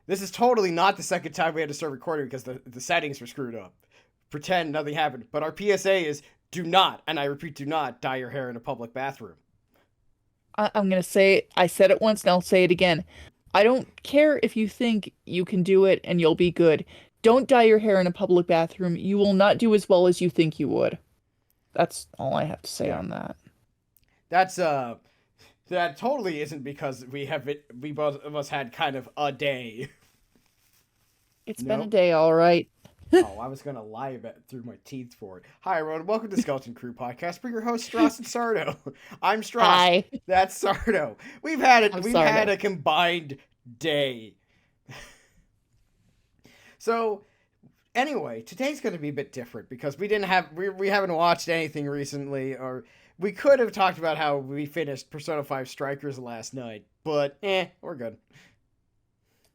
This is totally not the second time we had to start recording because the settings were screwed up. Pretend nothing happened. But our PSA is do not, and I repeat, do not dye your hair in a public bathroom. I'm gonna say I said it once and I'll say it again. I don't care if you think you can do it and you'll be good. Don't dye your hair in a public bathroom. You will not do as well as you think you would. That's all I have to say Yeah. on that. That's that totally isn't because we both of us had kind of a day. It's been a Nope. day, all right. Oh, I was gonna lie about through my teeth for it. Hi everyone, welcome to Skeleton Crew Podcast. We're your hosts, Stross and Sardo. I'm Stross. Hi. That's Sardo. We've had it. I'm We've sorry. had a combined day. So, anyway, today's going to be a bit different because we haven't watched anything recently, or we could have talked about how we finished Persona 5 Strikers last night, but we're good.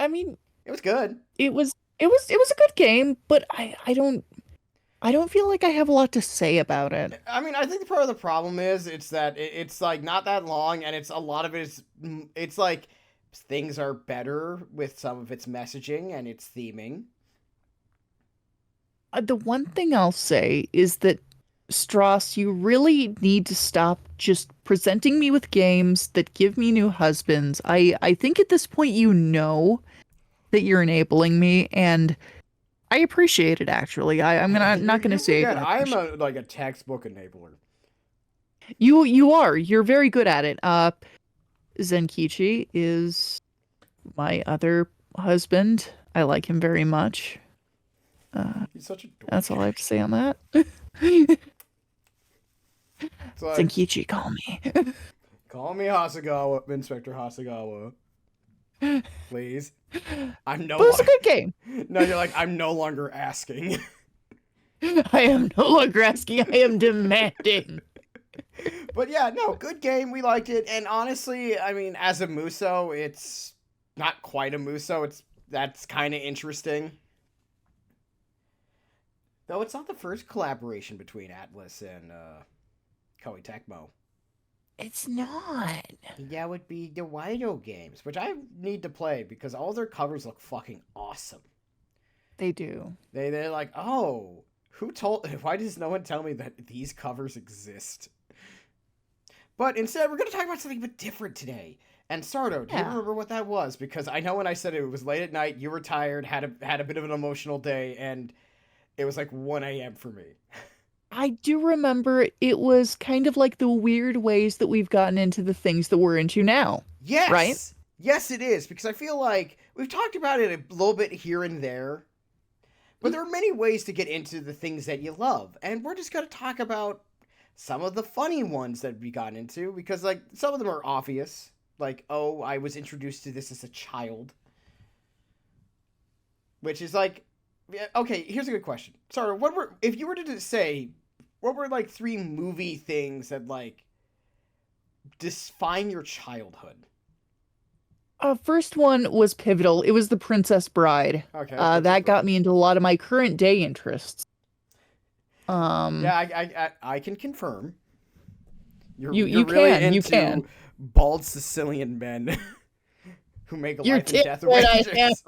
I mean, It was good. it was a good game, but I don't feel like I have a lot to say about it. I mean, I think part of the problem is it's that it's like not that long, and it's a lot of it is it's like things are better with some of its messaging and its theming. The one thing I'll say is that Strauss, you really need to stop just presenting me with games that give me new husbands. I think at this point you know that you're enabling me, and I appreciate it actually. I'm gonna not gonna You say I forget, don't I am appreciate like a textbook enabler. you are. You're very good at it. Zenkichi is my other husband. I like him very much. He's such a That's all dork. I have to say on that. It's like, Zenkichi, call me. call me Hasagawa, Inspector Hasagawa, please. I'm no But it's a longer. good game. No, you're like, I'm no longer asking. I am no longer asking, I am demanding. But yeah, no, good game. We liked it. And honestly, I mean, as a Muso, it's not quite a Muso. That's kind of interesting. Though it's not the first collaboration between Atlas and Koei Tecmo. It's not. Yeah, it would be the Wido games, which I need to play because all their covers look fucking awesome. They do. They're like, oh, who told? Why does no one tell me that these covers exist? But instead, we're going to talk about something a bit different today. And Sardo, do you Yeah. remember what that was? Because I know when I said it was late at night, you were tired, had a bit of an emotional day, and it was like 1 a.m. for me. I do remember it was kind of like the weird ways that we've gotten into the things that we're into now, right? Yes! Yes, it is, because I feel like we've talked about it a little bit here and there, but there are many ways to get into the things that you love. And we're just going to talk about some of the funny ones that we got into, because, like, some of them are obvious. Like, oh, I was introduced to this as a child. Which is like, yeah, okay, here's a good question. Sorry, if you were to say, what were, like, 3 movie things that, like, define your childhood? First one was pivotal. It was The Princess Bride. Okay. That got me into a lot of my current day interests. Yeah, I can confirm. You You're really can, you into can. bald Sicilian men who make You're life and death damn right I am. arrangements.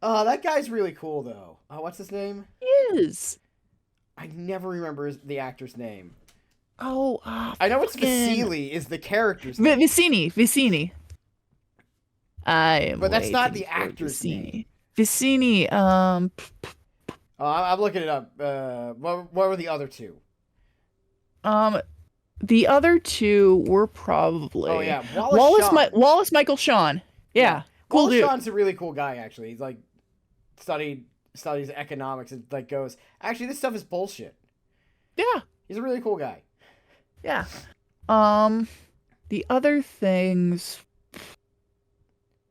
That guy's really cool though. What's his name? Is. I never remember the actor's name. Oh, I know it's fucking Vasily is the character's name, Vicini. I am but that's not waiting the for actor's name. Vicini. I'm looking it up. What were the other 2? The other 2 were probably Oh yeah, Wallace Shawn. Wallace Michael Shawn. Yeah, cool Wallace dude. Shawn's a really cool guy actually. He's like studies economics and like goes, actually this stuff is bullshit. Yeah, He's a really cool guy. yeah. The other things,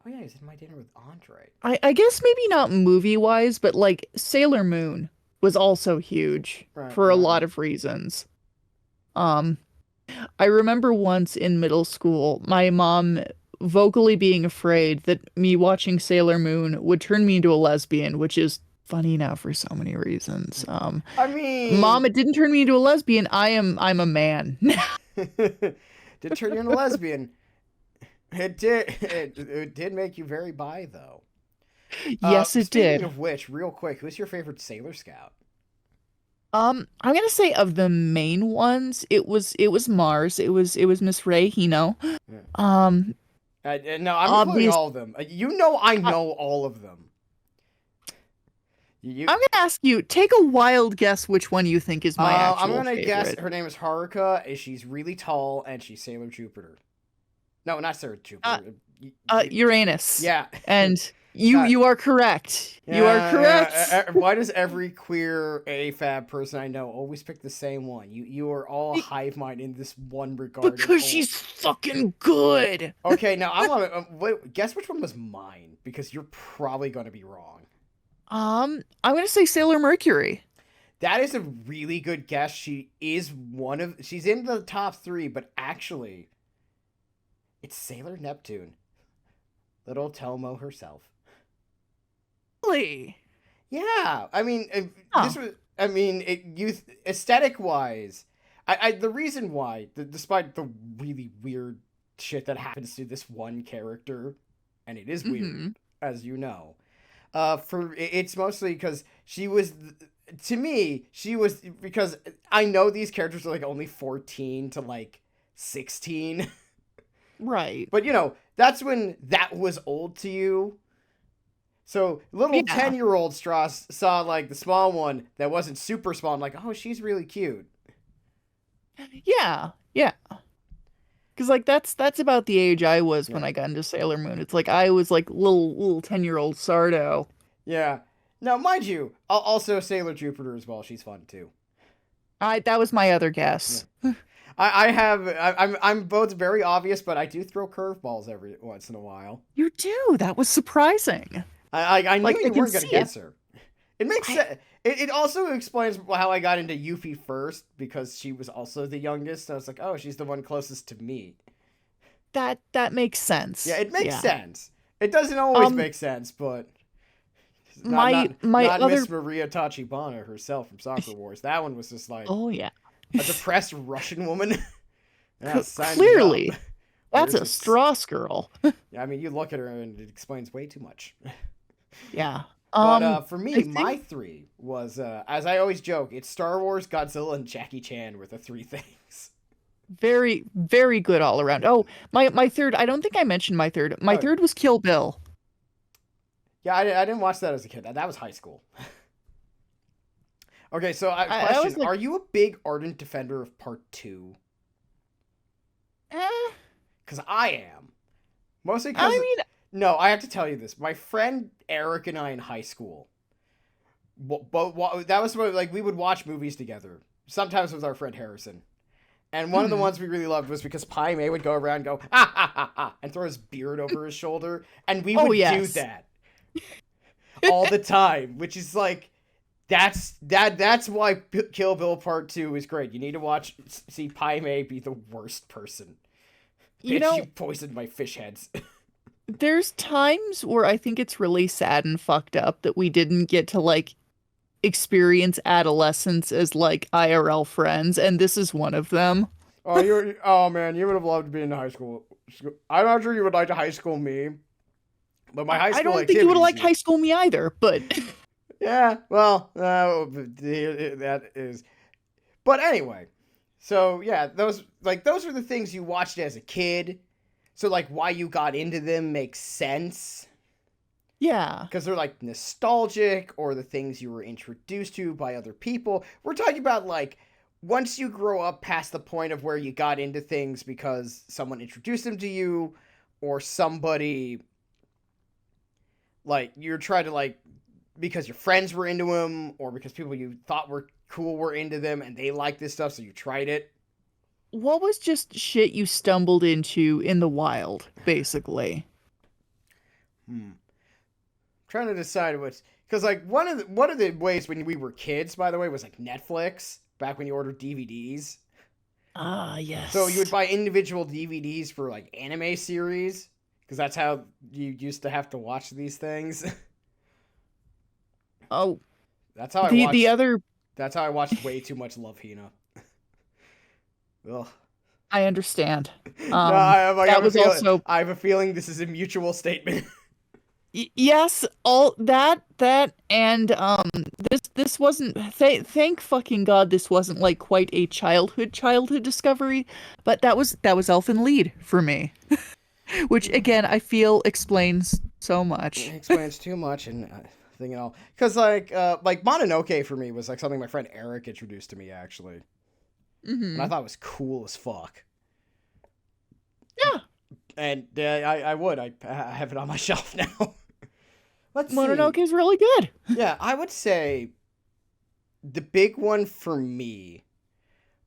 Oh yeah, he's in My Dinner with Andre. I guess maybe not movie wise, but like Sailor Moon was also huge Right, for a right. lot of reasons. Um, I remember once in middle school, my mom vocally being afraid that me watching Sailor Moon would turn me into a lesbian, which is funny now for so many reasons. I mean, Mom, it didn't turn me into a lesbian. I'm a man. did turn you into a lesbian. It did. It did make you very bi though. Yes, it Speaking did. of which, real quick, who's your favorite Sailor Scout? I'm gonna say of the main ones, it was Mars. It was Miss Ray Hino. Yeah. Um, No, I'm including obvious. all of them. You know, I Uh, know all of them. You, I'm gonna ask you, take a wild guess which one you think is my I'm actual gonna guess favorite. her name is Haruka. She's really tall, and she's Sailor Jupiter. No, not Sailor Uh, Jupiter. Uranus. Yeah, And you God, you are correct. You are yeah, correct. yeah. Why does every queer AFAB person I know always pick the same one? You are all Be- hive mind in this one regard. And Because she's fucking good. okay, now I want to guess which one was mine because you're probably gonna be wrong. I'm gonna say Sailor Mercury. That is a really good guess. She is one of. She's in the top three, but actually, it's Sailor Neptune, little Tomo herself. Really? Yeah, I mean, Huh. this was. I mean, youth aesthetic wise, the reason why, despite the really weird shit that happens to this one character, and it is weird, Mm-hmm. as you know. It's mostly because she was, to me, she was because I know these characters are like only 14 to like 16, Right. but you know that's when that was old to you. So little Yeah. 10-year-old Stross saw like the small one that wasn't super small. I'm like, oh, she's really cute. Yeah. Yeah. Because like that's about the age I was when Yeah, I got into Sailor Moon. It's like I was like little 10-year-old Sardo. yeah. Now, mind you, also Sailor Jupiter as well. She's fun too. I That was my other Yeah. guess. I'm both very obvious, but I do throw curveballs every once in a while. You do. That was surprising. I knew Like I you can weren't gonna see it. guess her. It makes I sense. It also explains how I got into Yuffie first because she was also the youngest. I was like, oh, she's the one closest to me. that makes Yeah, sense. it makes Yeah. sense. It doesn't always Um make sense, but not my not my not other Miss Maria Tachibana herself from Soccer Wars. That one was just like Oh yeah. a depressed Russian woman. Yeah, sign me up. Clearly, that's Where's a its? Strauss girl. Yeah, I mean, you look at her and it explains way too much. Yeah. But for I me, my think three was as I always joke, it's Star Wars, Godzilla, and Jackie Chan were the three things. very, very good all around. Oh, my third, I don't think I mentioned my third. My Oh yeah, third was Kill Bill. yeah. I didn't watch that as a kid. That was high school. Okay, so I question: was like, are you a big ardent defender of Part Two? eh, Because I am. Mostly I because mean, no, I have to tell you this. My friend Eric and I in high school, but that was what, like we would watch movies together. Sometimes with our friend Harrison. And one of the mhm. ones we really loved was because Pai Mei would go around and go, ha ha ha ha, and throw his beard over his shoulder. And we Oh would do yes. that all the time, which is like, that's why Kill Bill Part 2 is great. You need to see Pai Mei be the worst person. You Bitch, you know, poisoned my fish heads. there's times where I think it's really sad and fucked up that we didn't get to like experience adolescence as like IRL friends, and this is one of them. Oh man, you would have loved being in high school. I'm not sure you would like to high school me, but my high I school don't think you would have activities liked you. High School Me either, but Yeah, well, that is. But anyway, so yeah, those are the things you watched as a kid. So like why you got into them makes sense yeah. because they're like nostalgic or the things you were introduced to by other people. We're talking about like once you grow up past the point of where you got into things because someone introduced them to you or somebody like you're trying to like because your friends were into them or because people you thought were cool were into them and they like this stuff so you tried it. What was just shit you stumbled into in the wild, basically? Hmm. Trying to decide what's because like one of the ways when we were kids, by the way, was like Netflix back when you ordered DVDs. Ah, So you would yes. buy individual DVDs for like anime series because that's how you used to have to watch these things. Oh, that's how I the watched. other That's how I watched way too much Love Hina. Ugh. I understand. No, I That have a was feeling. also I have a feeling this is a mutual statement. Yes, all that and this wasn't thank fucking God this wasn't like quite a childhood discovery, but that was Elfen Lied for me, which again I feel explains so It much. explains too much and thing and all. Because like Mononoke for me was like something my friend Eric introduced to me actually, and I Hmm. thought it was cool as fuck. Yeah, And I have it on my shelf now. Let's see. Mononoke is really good. Yeah, I would say the big one for me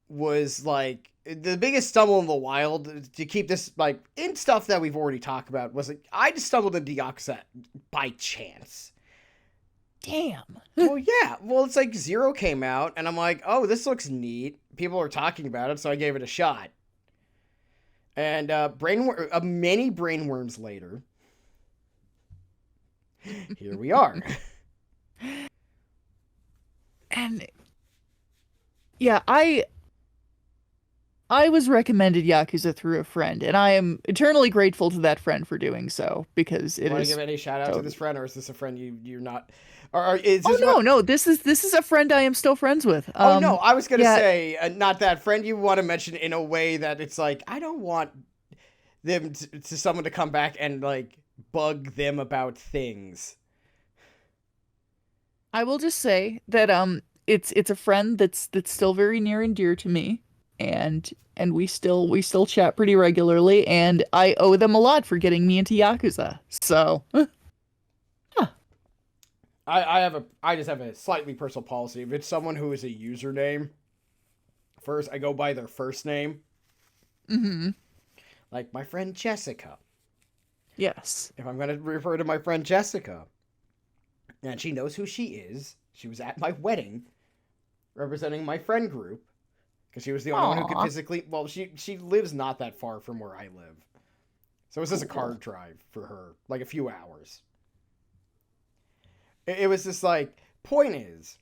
was like the biggest stumble in the wild to keep this like in stuff that we've already talked about was like I just stumbled into Yakuza by chance. Damn. Well, yeah. Well, it's like Zero came out, and I'm like, oh, this looks neat. People are talking about it, so I gave it a shot. And many brainworms later, here we are. And yeah, I was recommended Yakuza through a friend, and I am eternally grateful to that friend for doing so because You it want to give is any shout out to this totally. friend, or is this a friend you're not? Or is Oh this what? no, no, this is a friend I am still friends with. Oh no, I was gonna Yeah, say not that friend you want to mention in a way that it's like I don't want to someone to come back and like bug them about things. I will just say that it's a friend that's still very near and dear to me, and we still chat pretty regularly, and I owe them a lot for getting me into Yakuza. So, huh. I just have a slightly personal policy. If it's someone who is a username, first I go by their first name. Mm-hmm. Like my friend Jessica. Yes. If I'm gonna refer to my friend Jessica, and she knows who she is, she was at my wedding, representing my friend group, because she was the only one who could Aw, physically. Well, she lives not that far from where I live, so it was just a car cool. drive for her, like a few hours. It was just like point is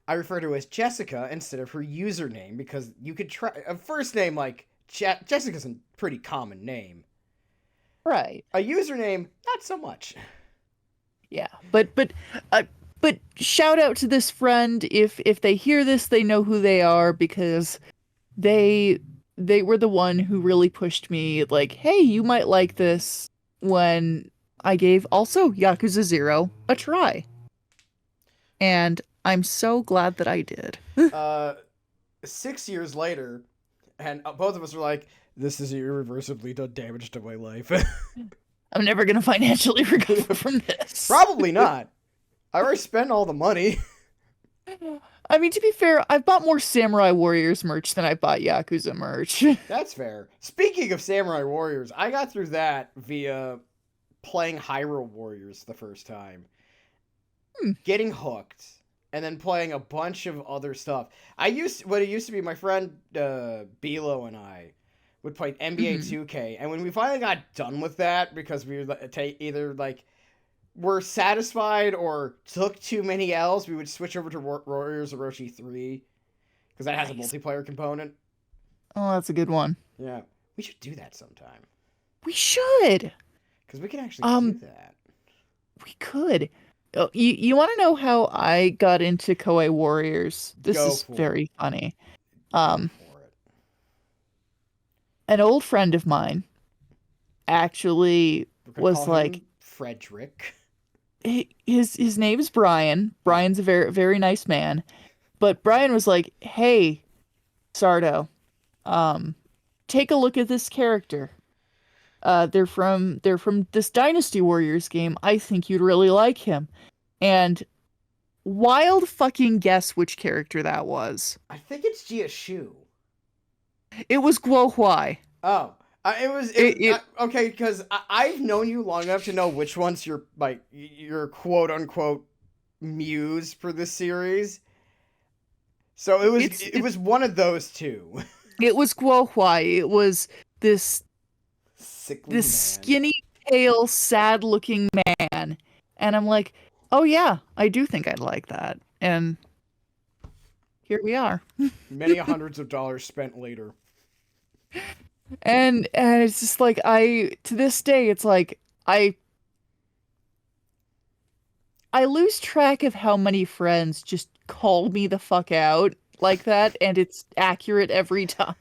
I refer to her as Jessica instead of her username because you could try a first name like Jessica's a pretty common name. Right. A username, not so much. Yeah. Uh, but shout out to this friend. If they hear this, they know who they are because they they were the one who really pushed me like, "Hey, you might like this," when I gave also Yakuza 0 a try. And I'm so glad that I did. Uh, 6 years later, and both of us were like, "This is irreversibly done damage to my life." I'm never going to financially recover from this. Probably not. I already spent all the money. I mean, to be fair, I've bought more Samurai Warriors merch than I bought Yakuza merch. That's fair. Speaking of Samurai Warriors, I got through that via playing Hyrule Warriors the first time, Hmm. getting hooked, and then playing a bunch of other stuff. What it used to be my friend Bilo and I would play NBA Mhm. 2K, and when we finally got done with that because we were either like were satisfied or took too many L's, we would switch over to Warriors Orochi 3 because that has a Nice. multiplayer component. Oh, that's a good one. Yeah, we should do that sometime We should. because we can actually do Um, that. we could. Oh, you want to know how I got into Koei Warriors? This Go is for it. very funny. Go Um, for it. an old friend of mine actually We're gonna call was like, him Frederick. his name's Brian. Brian's a very very nice man, but Brian was like, "Hey, Sardo, um, take a look at this character. They're from this Dynasty Warriors game. I think you'd really like him." And wild fucking guess which character that was. I think it's Jia Shu. It was Guo Huai. Oh, it was okay because I've known you long enough to know which one's your like your quote unquote muse for this series. So it was It's it was one of those two. it was Guo Huai. It was this Sickly this man. skinny, pale, sad-looking man. And I'm like, "Oh yeah, I do think I'd like that." And here we are. Many hundreds of dollars spent later. And it's just like I to this day it's like I I lose track of how many friends just call me the fuck out like that, and it's accurate every time.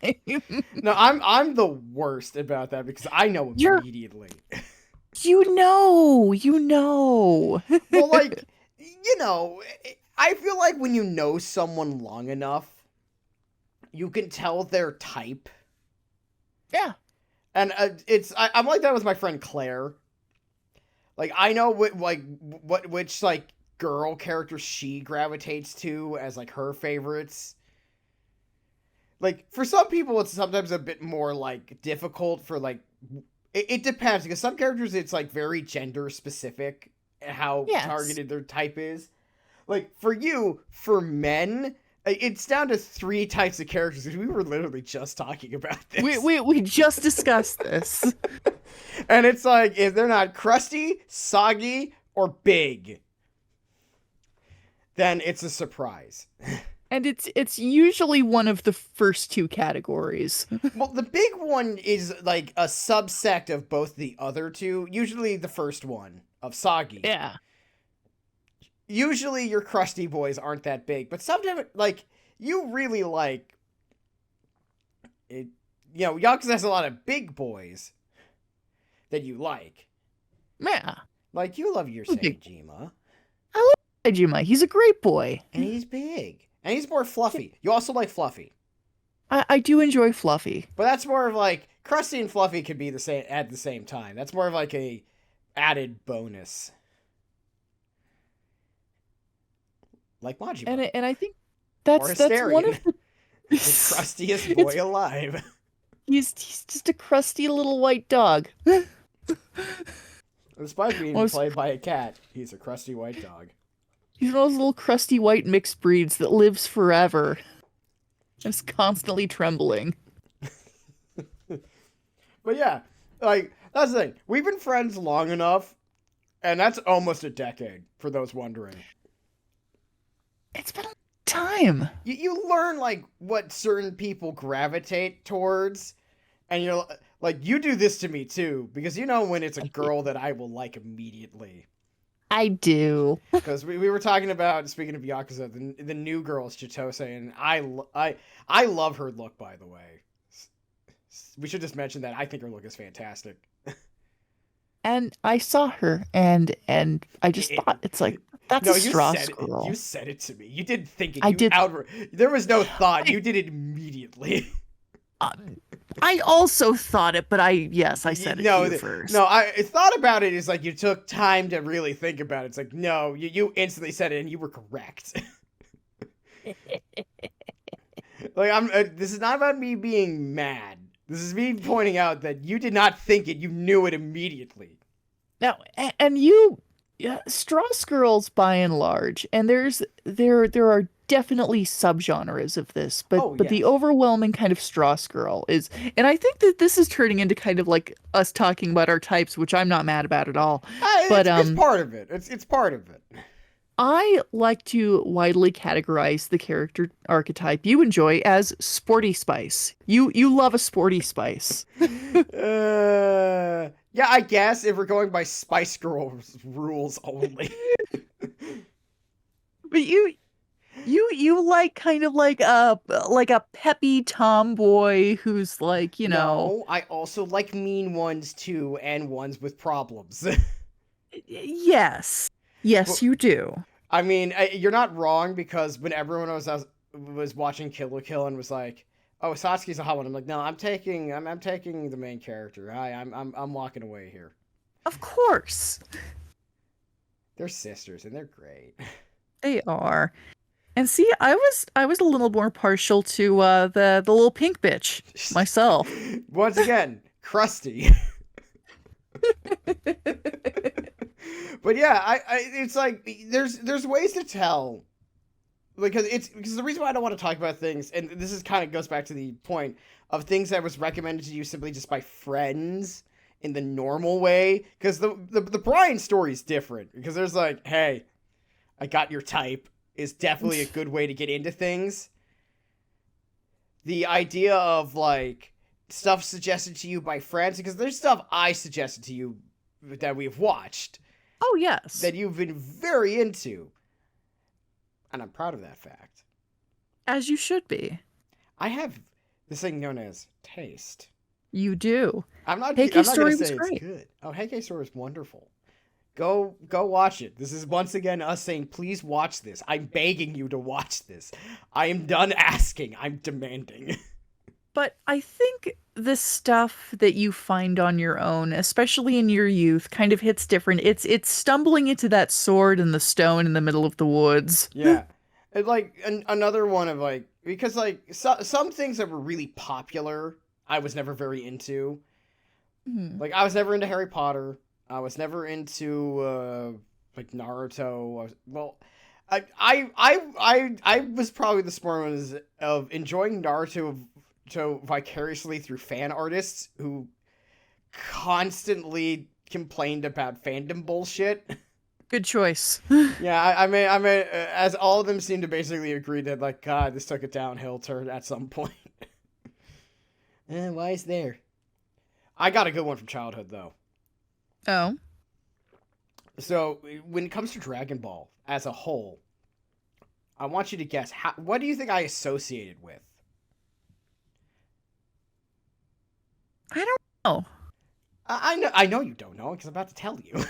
No, I'm the worst about that because I know You're, immediately. you know. Well, like, I feel like when you know someone long enough, you can tell their type. Yeah. And I'm like that with my friend Claire. Like I know which like girl character she gravitates to as like her favorites. Like for some people it's sometimes a bit more like difficult for like it depends because some characters it's like very gender specific how Yes. targeted their type is. Like for you, for men, it's down to three types of characters because we were literally just talking about We this. we we just discussed this. And it's like if they're not crusty, soggy, or big, then it's a surprise. And it's usually one of the first two categories. Well, the big one is like a subsect of both the other two. Usually the first one of soggy. Yeah. Usually your crusty boys aren't that big, but sometimes like you really like it. Yakuza has a lot of big boys that you like. Yeah. Like you love your Big. Seijima, I love Hajima. He's a great boy. and he's big, and he's more fluffy. You also like Fluffy. I do enjoy Fluffy. But that's more of like Krusty and Fluffy could be the same at the same time. That's more of like a added bonus. Like Majima. And I think Or that's one Hysterian. of the The crustiest boy alive. he's just a crusty little white dog. Despite being Most- played by a cat, he's a crusty white dog. He's one of those little crusty white mixed breeds that lives forever. Just constantly trembling. But yeah, like, that's the thing. We've been friends long enough, and that's almost a decade, for those wondering. It's been a long time. You learn, like, what certain people gravitate towards, and you're like, you do this to me, too, because you know when it's a girl that I will like immediately. I do. Because we were talking about, speaking of Yakuza, the new girl is Chitose, and I love her look, by the way. We should just mention that I think her look is fantastic. And I saw her, and I just thought it's like that's No, a you Stross said it. girl. You said it to me. You didn't think it. I You did. There was no thought. You did it immediately. I also thought it, but I said it to you first. No, I thought about it is like you took time to really think about it. It's like, no, you instantly said it and you were correct. Like this is not about me being mad. This is me pointing out that you did not think it, you knew it immediately. Now, and you, Stross girls by and large, and there are definitely subgenres of this, but the yes. overwhelming kind of Stross girl is, and I think that this is turning into kind of like us talking about our types, which I'm not mad about at all. But it's part of it. It's part of it. I like to widely categorize the character archetype you enjoy as sporty spice. You love a sporty spice. Yeah, I guess if we're going by Spice Girls rules only. But you like kind of like a peppy tomboy who's like, No, I also like mean ones too, and ones with problems. Yes. Yes, you do. I mean, you're not wrong because when everyone was watching Kill la Kill and was like, "Oh, Satsuki's a hot one," I'm like, "No, I'm taking the main character. I'm walking away here." Of course. They're sisters and they're great. They are. And see, I was a little more partial to the little pink bitch myself. Once again, crusty. But yeah, it's like there's ways to tell because the reason why I don't want to talk about things, and this is kind of goes back to the point of things that was recommended to you simply just by friends in the normal way, because the Brian story is different because there's like, hey, I got your type is definitely a good way to get into things. The idea of like stuff suggested to you by friends, because there's stuff I suggested to you that we've watched, Oh, yes. that you've been very into. And I'm proud of that fact. As you should be. I have this thing known as taste. You do. I'm not Hey, I'm Case not gonna Story was say it's great. good. Oh, Heike Store is wonderful. Go watch it. This is once again us saying, please watch this. I'm begging you to watch this. I am done asking. I'm demanding. But I think the stuff that you find on your own, especially in your youth, kind of hits different. It's stumbling into that sword and the stone in the middle of the woods. Yeah. And like another one of like because like some things that were really popular, I was never very into. Hmm. Like I was never into Harry Potter. I was never into like Naruto. Well, I was probably the smart ones of enjoying Naruto vicariously through fan artists who constantly complained about fandom bullshit. Good choice. Yeah, as all of them seem to basically agree that, like, God, this took a downhill turn at some point. Why is there? I got a good one from childhood, though. Oh. So, when it comes to Dragon Ball as a whole, I want you to guess, what do you think I associated with? I don't know. I know you don't know, because I'm about to tell you.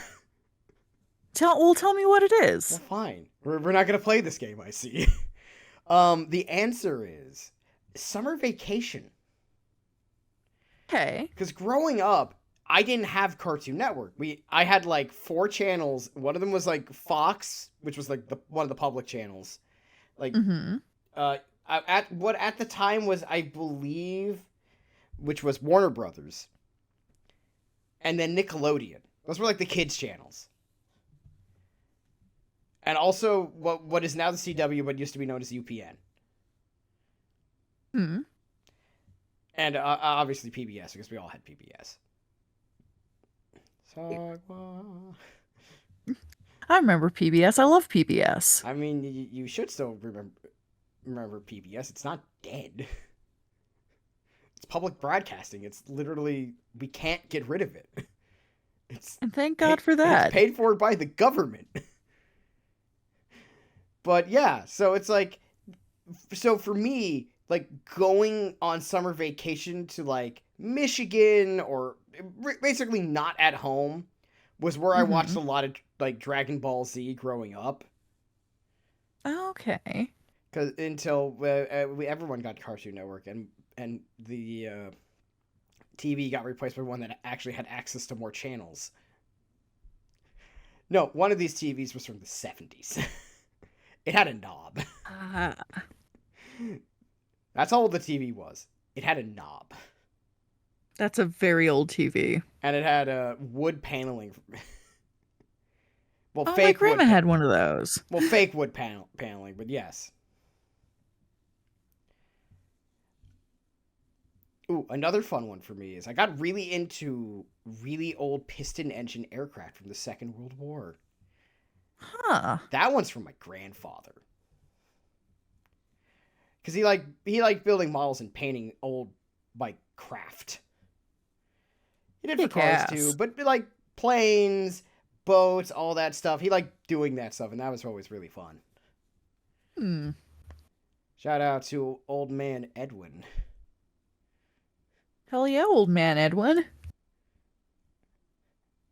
Tell me what it Well, is. fine. We're not going to play this game, I see. The answer is summer vacation. Okay. Because growing up, I didn't have Cartoon Network. I had like 4 channels. One of them was like Fox, which was like one of the public channels. Like Mm-hmm. at the time was, I believe, which was Warner Brothers, and then Nickelodeon. Those were like the kids channels. And also what is now the CW, but used to be known as UPN. Hmm. And obviously PBS, because we all had PBS. I remember PBS. I love PBS. I mean, you should still remember PBS. It's not dead. It's public broadcasting. It's literally, we can't get rid of it. And thank God for It's that. paid for by the government. But yeah, so it's like, so for me, like going on summer vacation to like Michigan or basically not at home was where I watched Mm-hmm. a lot of like Dragon Ball Z growing up. Okay. Cause until everyone got Cartoon Network, and the TV got replaced by one that actually had access to more channels. No, one of these TVs was from the 70s. It had a knob. Ah, That's how old the TV was. It had a knob. that's a very old TV. And it had wood paneling. Well, Oh, my grandma had one of those. fake wood paneling, but yes. Ooh, another fun one for me is I got really into really old piston engine aircraft from the Second World War. Huh. That one's from my grandfather. Cause he liked building models and painting old like craft. He did for cars too, but like planes, boats, all that stuff. He liked doing that stuff, and that was always really fun. Hmm. Shout out to old man Edwin. Hell yeah, old man Edwin.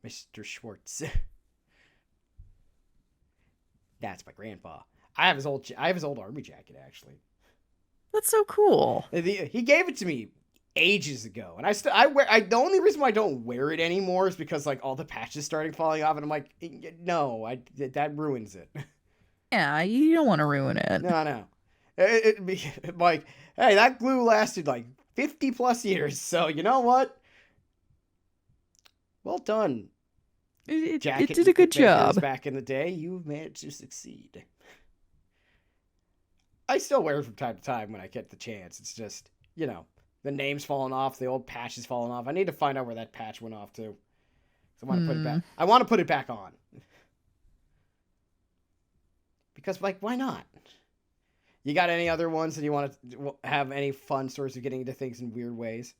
Mr. Schwartz. That's my grandpa. I have his old army jacket actually. That's so cool. He gave it to me ages ago, and the only reason why I don't wear it anymore is because like all the patches starting falling off, and I'm like, no, that ruins it. Yeah, you don't want to ruin it. No. It'd be like, hey, that glue lasted like 50 plus years, so you know what? Well done, It jacket did a good makers job. back in the day. You've managed to succeed. I still wear it from time to time when I get the chance. It's just, the name's falling off, the old patch is falling off. I need to find out where that patch went off to. I want to put it back. I want to put it back on. Because, like, why not? You got any other ones that you want to have any fun stories of getting into things in weird ways?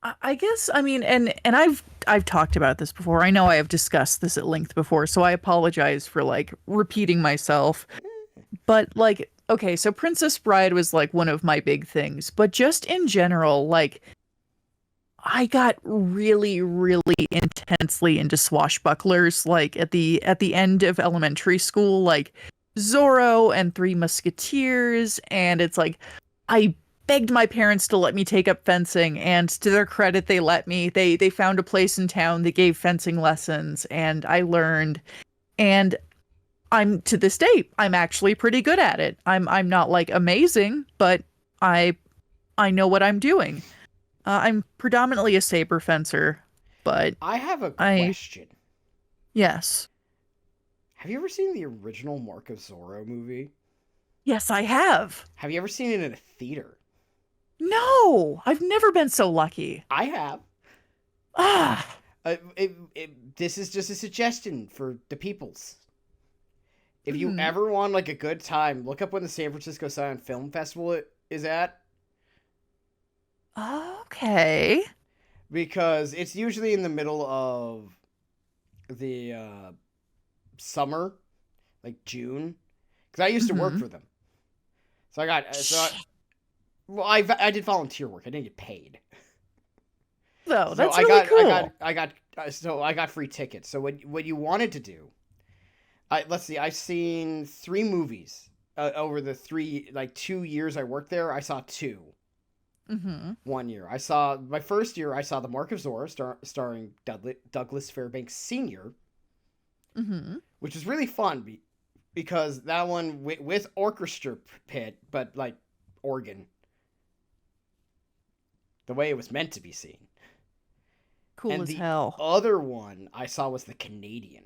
I guess I mean, and I've talked about this before. I know I have discussed this at length before, so I apologize for like repeating myself. But like, okay, so Princess Bride was like one of my big things, but just in general, like I got really, really intensely into swashbucklers, like at the end of elementary school, like Zorro and Three Musketeers, and it's like I begged my parents to let me take up fencing, and to their credit, they let me. They found a place in town that gave fencing lessons, and I learned. And I'm to this day, I'm actually pretty good at it. I'm not like amazing, but I I know what I'm doing. I'm predominantly a saber fencer, but I have a I question. yes. Have you ever seen the original Mark of Zorro movie? Yes, I have. Have you ever seen it in a theater? No, I've never been so lucky. I have. Ah. This is just a suggestion for the peoples. If you Hmm. ever want like a good time, look up when the San Francisco Silent Film Festival is at, Okay. because it's usually in the middle of the summer, like June. Because I used to work Hmm. for them, so I got well, I did volunteer work. I didn't get paid, So so that's really cool. I got free tickets. So what you wanted to do, let's see, I've seen 3 movies over the 2 years I worked there. I saw two. Hmm. One year, I saw my first year. I saw The Mark of Zorro, starring Douglas Fairbanks Sr., Hmm. which was really fun because that one with orchestra pit, but like organ, the way it was meant to be seen. Cool And as the hell. other one I saw was the Canadian,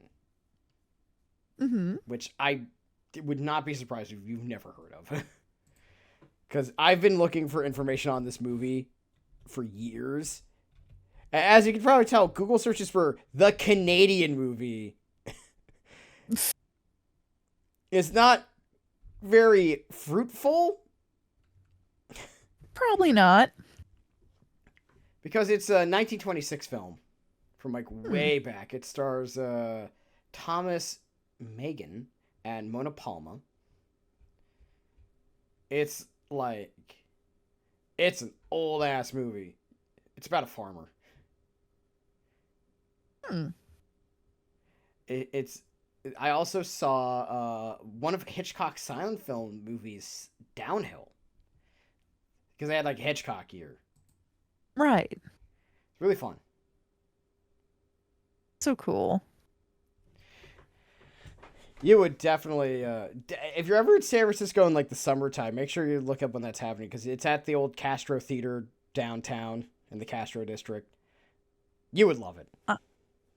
Hmm. which I would not be surprised if you've never heard of. Because I've been looking for information on this movie for years. As you can probably tell, Google searches for the Canadian movie is not very fruitful Probably not. because it's a 1926 film from like Hmm. way back. It stars Thomas Megan and Mona Palma. It's like it's an old ass movie. It's about a farmer. Hmm. It's I also saw one of Hitchcock's silent film movies, Downhill, because they had like Hitchcock year. Right. It's really fun. So cool. You would definitely, if you're ever in San Francisco in like the summertime, make sure you look up when that's happening because it's at the old Castro Theater downtown in the Castro district. You would love it.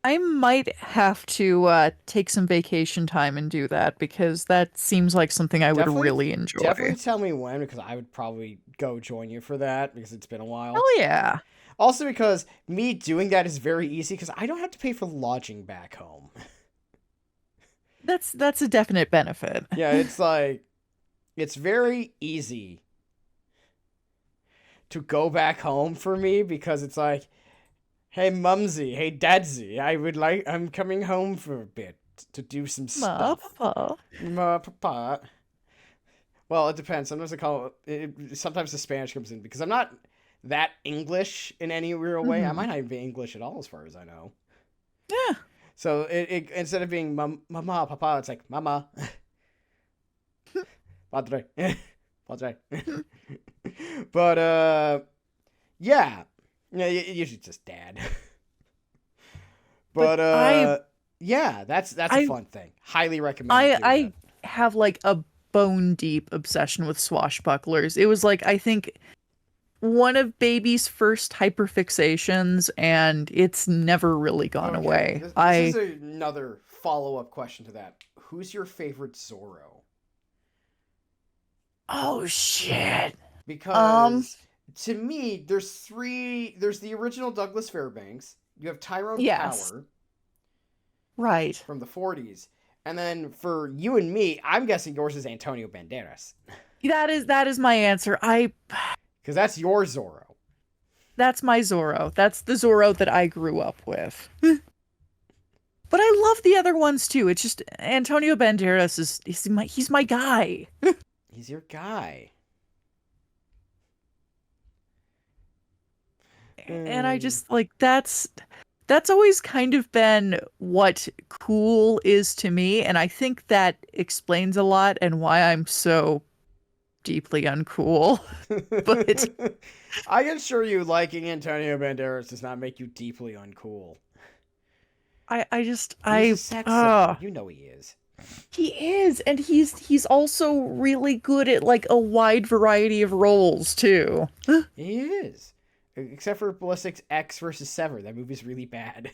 I might have to take some vacation time and do that because that seems like something I would Definitely, really enjoy. definitely tell me when because I would probably go join you for that because it's been a while. Oh yeah. Also, because me doing that is very easy because I don't have to pay for lodging back home. That's a definite benefit. Yeah, it's like it's very easy to go back home for me because it's like, hey mumsy, hey dadsy, I'm coming home for a bit to do some Ma, stuff. papa. Ma papa. Well, it depends. Sometimes I call sometimes the Spanish comes in because I'm not that English in any real way. I Hmm. might not even be English at all, as far as I know. Yeah. So instead of being mama, papa, it's like mama, padre, padre. But yeah, yeah, usually just dad. But But yeah, that's a I fun thing. Highly recommend doing I that. have like a bone deep obsession with swashbucklers. It was like I think one of baby's first hyperfixations and it's never really gone Okay, away. this is another follow up question to that. Who's your favorite Zorro? Oh shit. Um Because to me, there's three. There's the original Douglas Fairbanks. You have Tyrone yes. Power Right. from the '40s, and then for you and me, I'm guessing yours is Antonio Banderas That is my answer. I because that's your Zorro. That's my Zorro. That's the Zorro that I grew up with. But I love the other ones too. It's just Antonio Banderas is he's my guy. He's your guy. And I Mm. just like that's always kind of been what cool is to me, and I think that explains a lot and why I'm so deeply uncool. But I can assure you, liking Antonio Banderas does not make you deeply uncool. I just He's a I sex symbol. You know he is. he is, and he's also really good at like a wide variety of roles too. He is. Except for Ballistics X versus Sever. That movie's really bad.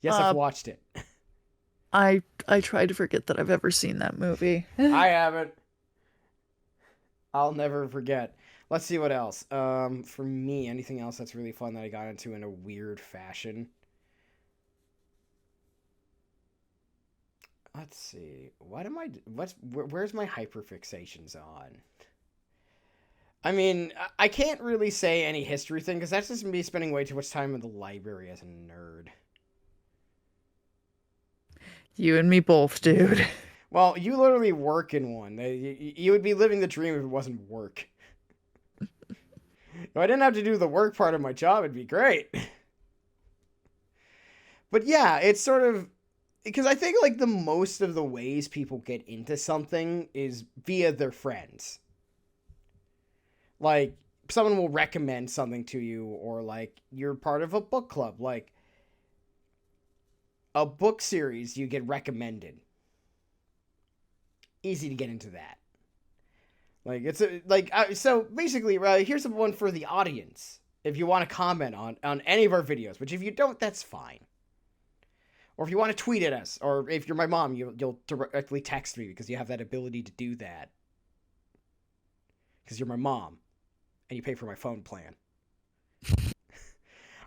Yes, I've Uh watched it. I try to forget that I've ever seen that movie. I haven't. I'll never forget. Let's see what else. For me, anything else that's really fun that I got into in a weird fashion. Let's see. What am I? Where's my hyperfixations on? I mean, I can't really say any history thing because that's just me spending way too much time in the library as a nerd. You and me both, dude. Well, you literally work in one. You would be living the dream if it wasn't work. If I didn't have to do the work part of my job, it'd be great. But yeah, it's sort of because I think like the most of the ways people get into something is via their friends. Like someone will recommend something to you, or like you're part of a book club, like a book series you get recommended. Easy to get into that. Like it's a, like so basically, here's one for the audience. If you want to comment on any of our videos, which if you don't, that's fine. Or if you want to tweet at us, or if you're my mom, you'll directly text me because you have that ability to do that. Because you're my mom, and you pay for my phone plan.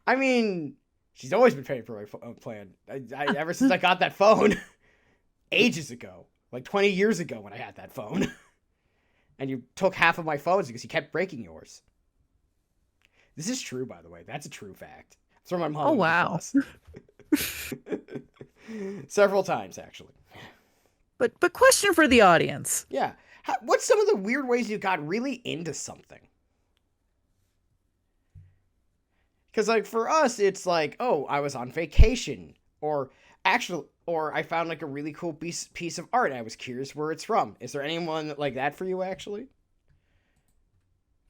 I mean, she's always been paying for my phone plan. Ever since I got that phone, ages ago, like 20 years ago when I had that phone. And you took half of my phones because you kept breaking yours. This is true, by the way. That's a true fact. Throw my mom Oh under the wow. bus. Several times, actually. But question for the audience. Yeah. What's some of the weird ways you got really into something? Because, like, for us, it's like, oh, I was on vacation. Or, actually, or I found, like, a really cool piece of art. I was curious where it's from. Is there anyone like that for you, actually?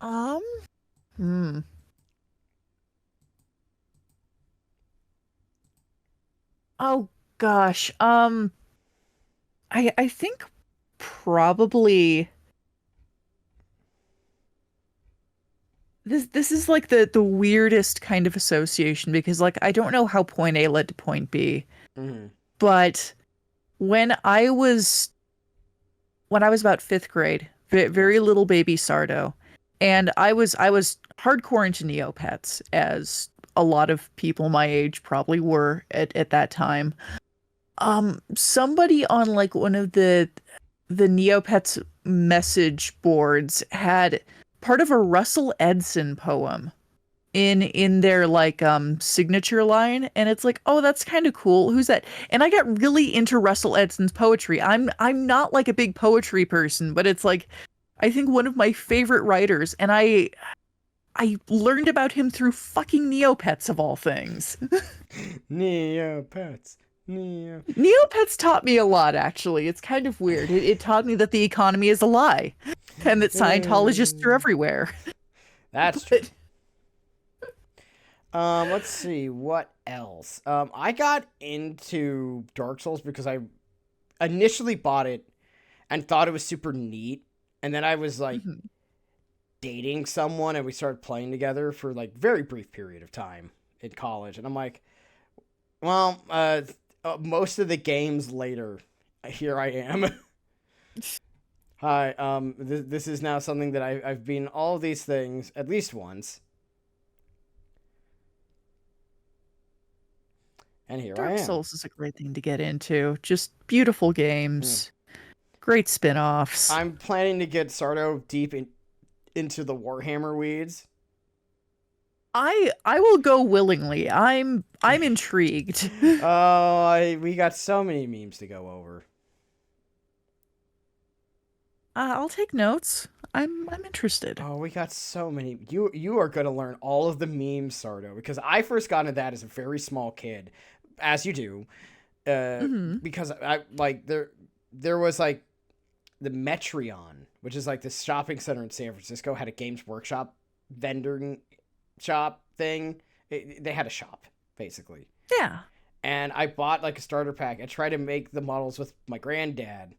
Um hmm. Oh gosh. I think probably this is like the weirdest kind of association because like I don't know how point A led to point B, Mm-hmm. but when I was when I was about fifth grade, Yeah. very little baby Sardo, and I was hardcore into Neopets, as a lot of people my age probably were at that time. Somebody on like one of the Neopets message boards had part of a Russell Edson poem in their like signature line, and it's like, oh, that's kind of cool, who's that? And I got really into Russell Edson's poetry. I'm not like a big poetry person, but it's like I think one of my favorite writers, and I learned about him through fucking Neopets of all things. Neopets. Neo. Neopets taught me a lot, actually. It's kind of weird. It taught me that the economy is a lie and that Scientologists are everywhere. That's true. But Let's see what else. I got into Dark Souls because I initially bought it and thought it was super neat, and then I was like Mhm. dating someone and we started playing together for like very brief period of time in college, and I'm like, well, most of the games later, here I am. Hi, this is now something that I've been all these things at least once, and here I Dark am. Souls is a great thing to get into. Just beautiful Hmm. games, great spin-offs. I'm planning to get Sardo into the Warhammer weeds. I will go willingly. I'm intrigued. We got so many memes to go over. I'll take notes. I'm interested. Oh, we got so many. You are gonna learn all of the memes, Sardo, because I first got into that as a very small kid, as you do. Hmm. Because I like there was like the Metreon, which is like this shopping center in San Francisco, had a Games Workshop vending shop thing. They had a shop basically, Yeah. and I bought like a starter pack. I tried to make the models with my granddad,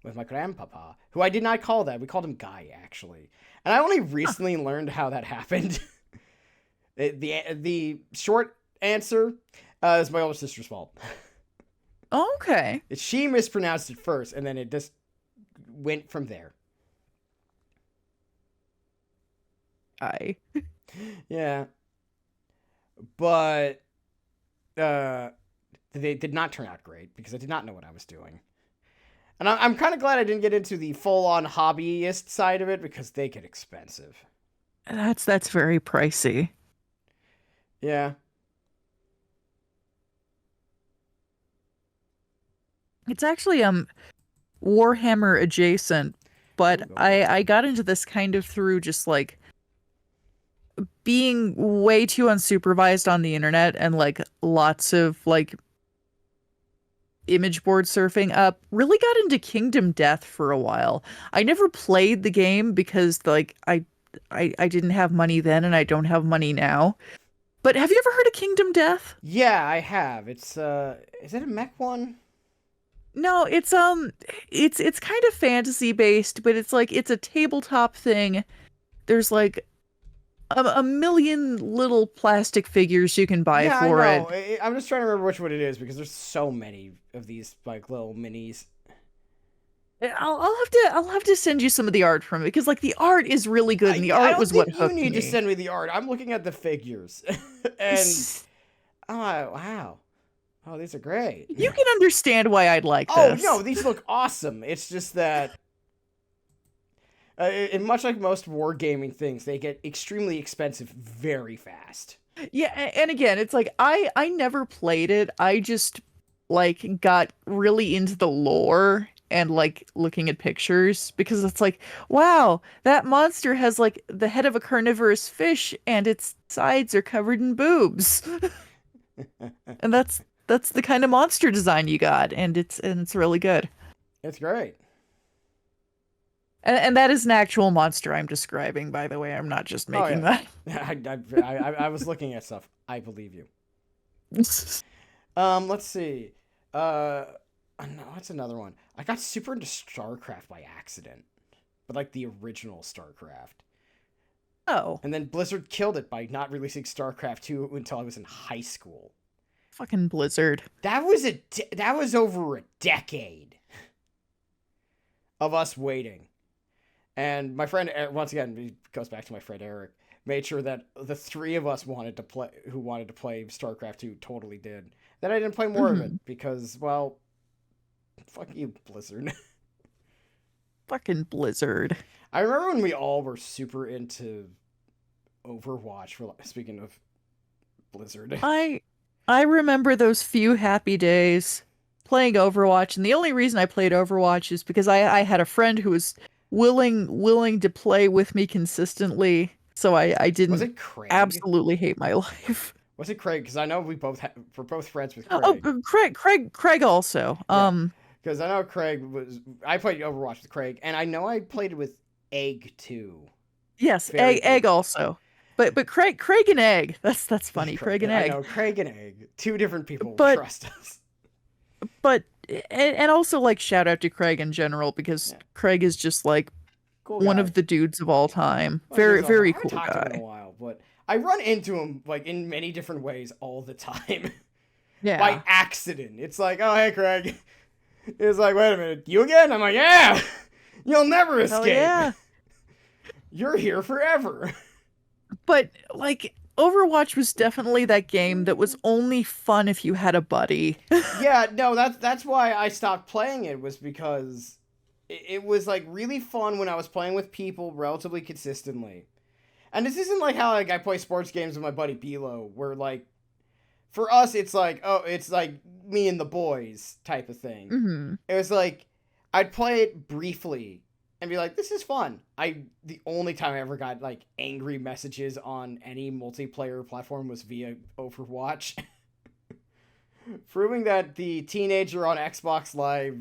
with my grandpapa, who I did not call that. We called him Guy actually, and I only recently learned how that happened. The short answer is my older sister's fault. Oh, okay. She mispronounced it first, and then it just went from there. I. Yeah, but they did not turn out great because I did not know what I was doing. And I'm kind of glad I didn't get into the full-on hobbyist side of it because they get expensive. That's very pricey. Yeah. It's actually Warhammer adjacent, but Ooh, I got into this kind of through just like being way too unsupervised on the internet and like lots of like image board surfing up. Really got into Kingdom Death for a while. I never played the game because like I didn't have money then and I don't have money now. But have you ever heard of Kingdom Death? yeah, I have. It's is it a mech one? No, it's kind of fantasy based, but it's like it's a tabletop thing. There's like a million little plastic figures you can buy Yeah, I for it. know. I'm just trying to remember which one it is because there's so many of these like little minis. I'll have to send you some of the art from it because like the art is really good and the I art don't was what think you hooked need to me. send me the art. I'm looking at the figures, and oh wow, oh these are great. You can understand why I'd like Oh this. no, these look awesome. It's just that, and much like most wargaming things, they get extremely expensive very fast. Yeah, and again, it's like I never played it. I just like got really into the lore and like looking at pictures because it's like, wow, that monster has like the head of a carnivorous fish and its sides are covered in boobs. And that's the kind of monster design you got and it's really good. It's great. And that is an actual monster I'm describing, by the way. I'm not just Oh making yeah, that. I was looking at stuff. I believe you. Let's see. No, that's another one. I got super into StarCraft by accident, but like the original StarCraft. Oh, And then Blizzard killed it by not releasing StarCraft 2 until I was in high school. fucking Blizzard. That was over a decade of us waiting. And my friend, once again, it goes back to my friend Eric, made sure that the three of us who wanted to play StarCraft 2 totally did. Then I didn't play more of it Mhm. because, well, fuck you, Blizzard. Fucking Blizzard. I remember when we all were super into Overwatch. Speaking of Blizzard, I remember those few happy days playing Overwatch, and the only reason I played Overwatch is because I had a friend who was willing to play with me consistently, so I was didn't it Craig? absolutely hate my life. Was it Craig? Because I know we're both friends with Oh, Craig. Craig also. Yeah, because I know Craig was. I played Overwatch with Craig, and I know I played it with Egg too. Yes, Very Egg briefly. also. But Craig and Egg. That's funny. Craig and I Egg. know Craig and Egg, two different people. But Trust us. but and also like shout out to Craig in general because Yeah, Craig is just like cool one guy. of the dudes of all time. Well, dude, Very also, I very haven't cool talked to him in a guy. while, but I run into him like in many different ways all the time by Yeah. accident. It's like, oh hey Craig. It's like, wait a minute, you again? I'm like, yeah. You'll never Hell escape. yeah. You're here forever. But like Overwatch was definitely that game that was only fun if you had a buddy. Yeah, no, that's why I stopped playing it was because it was like really fun when I was playing with people relatively consistently. And this isn't like how like I play sports games with my buddy Bilo, where like for us it's like, oh, it's like me and the boys type of thing. Hmm. It was like I'd play it briefly and be like, this is fun. The only time I ever got like angry messages on any multiplayer platform was via Overwatch. Proving that the teenager on Xbox Live,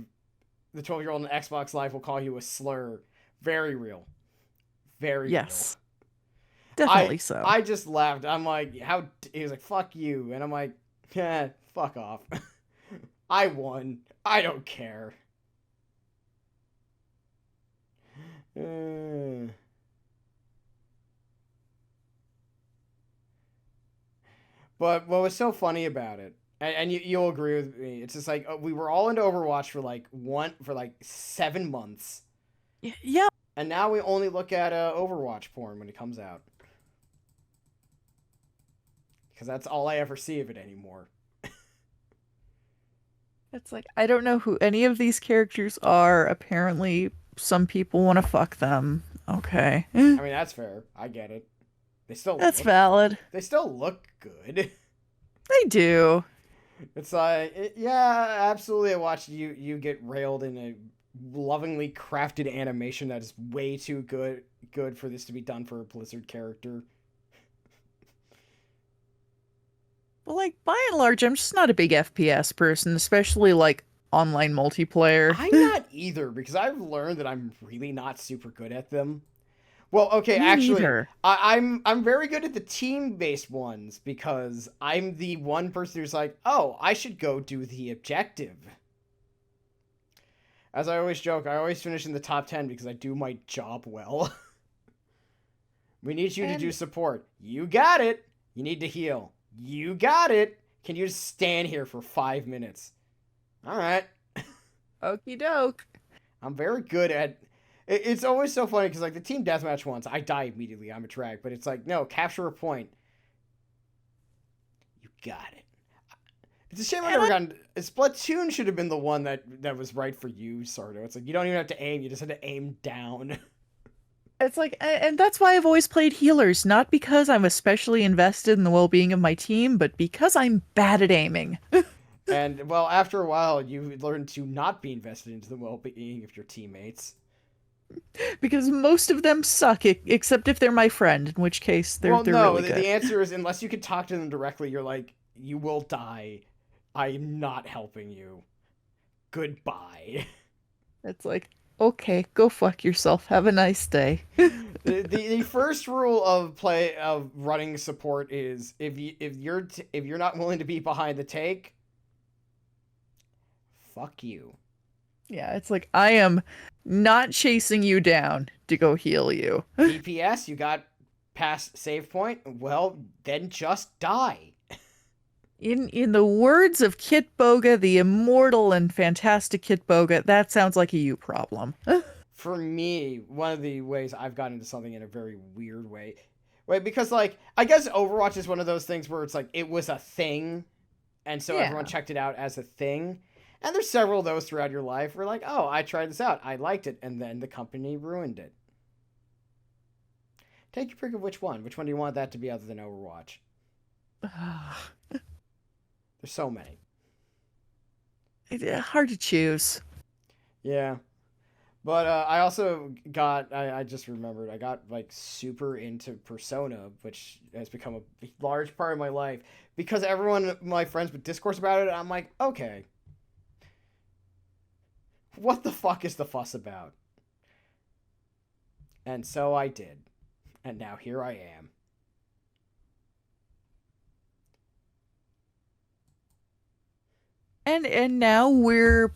the 12-year-old on Xbox Live will call you a slur. Very real. Very real. Yes, definitely so. I just laughed. I'm like, he was like, fuck you. And I'm like, fuck off. I won. I don't care. But what was so funny about it, and you'll agree with me, it's just like we were all into Overwatch for like 7 months, Yeah, and now we only look at Overwatch porn when it comes out, because that's all I ever see of it anymore. it's like I don't know who any of these characters are. Apparently, some people want to fuck them. Okay. I mean, that's fair. I get it. They still That's look, valid. they still look good. They do. It's like, yeah, absolutely. I watched you get railed in a lovingly crafted animation that is way too good for this to be done for a Blizzard character. But like by and large, I'm just not a big FPS person, especially like online multiplayer. I'm not either because I've learned that I'm really not super good at them. Well, okay, Me actually, neither. I'm very good at the team-based ones because I'm the one person who's like, oh, I should go do the objective. As I always joke, I always finish in the top 10 because I do my job well. We need you to do And support. You got it. You need to heal. You got it. Can you just stand here for 5 minutes? All right. okie doke. I'm very good at. It's always so funny because like the team deathmatch ones, I die immediately. I'm a drag, but it's like no, capture a point. You got it. It's a shame I And never I, gotten. Splatoon should have been the one that was right for you, Sardo. It's like you don't even have to aim; you just have to aim down. it's like, and that's why I've always played healers, not because I'm especially invested in the well-being of my team, but because I'm bad at aiming. And well, after a while, you learn to not be invested into the well-being of your teammates. Because most of them suck, except if they're my friend, in which case Well, they're no, really good. the answer is unless you can talk to them directly, you're like, you will die. I'm not helping you. Goodbye. It's like, okay, go fuck yourself. Have a nice day. The first rule of running support is if you're not willing to be behind the take, fuck you. Yeah, it's like I am not chasing you down to go heal you. DPS, you got past save point. Well, then just die. In the words of Kit Boga, the immortal and fantastic Kit Boga, that sounds like a you problem. For me, one of the ways I've gotten into something in a very weird way. Wait, because like I guess Overwatch is one of those things where it's like it was a thing, and so everyone Yeah. checked it out as a thing. And there's several of those throughout your life where like, oh, I tried this out, I liked it, and then the company ruined it. Take your pick of which one. Which one do you want that to be other than Overwatch? There's so many. Hard to choose. Yeah. But I also I just remembered, I got like super into Persona, which has become a large part of my life because everyone, my friends, would discourse about it. And I'm like, okay, what the fuck is the fuss about? And so I did. And now here I am. And now we've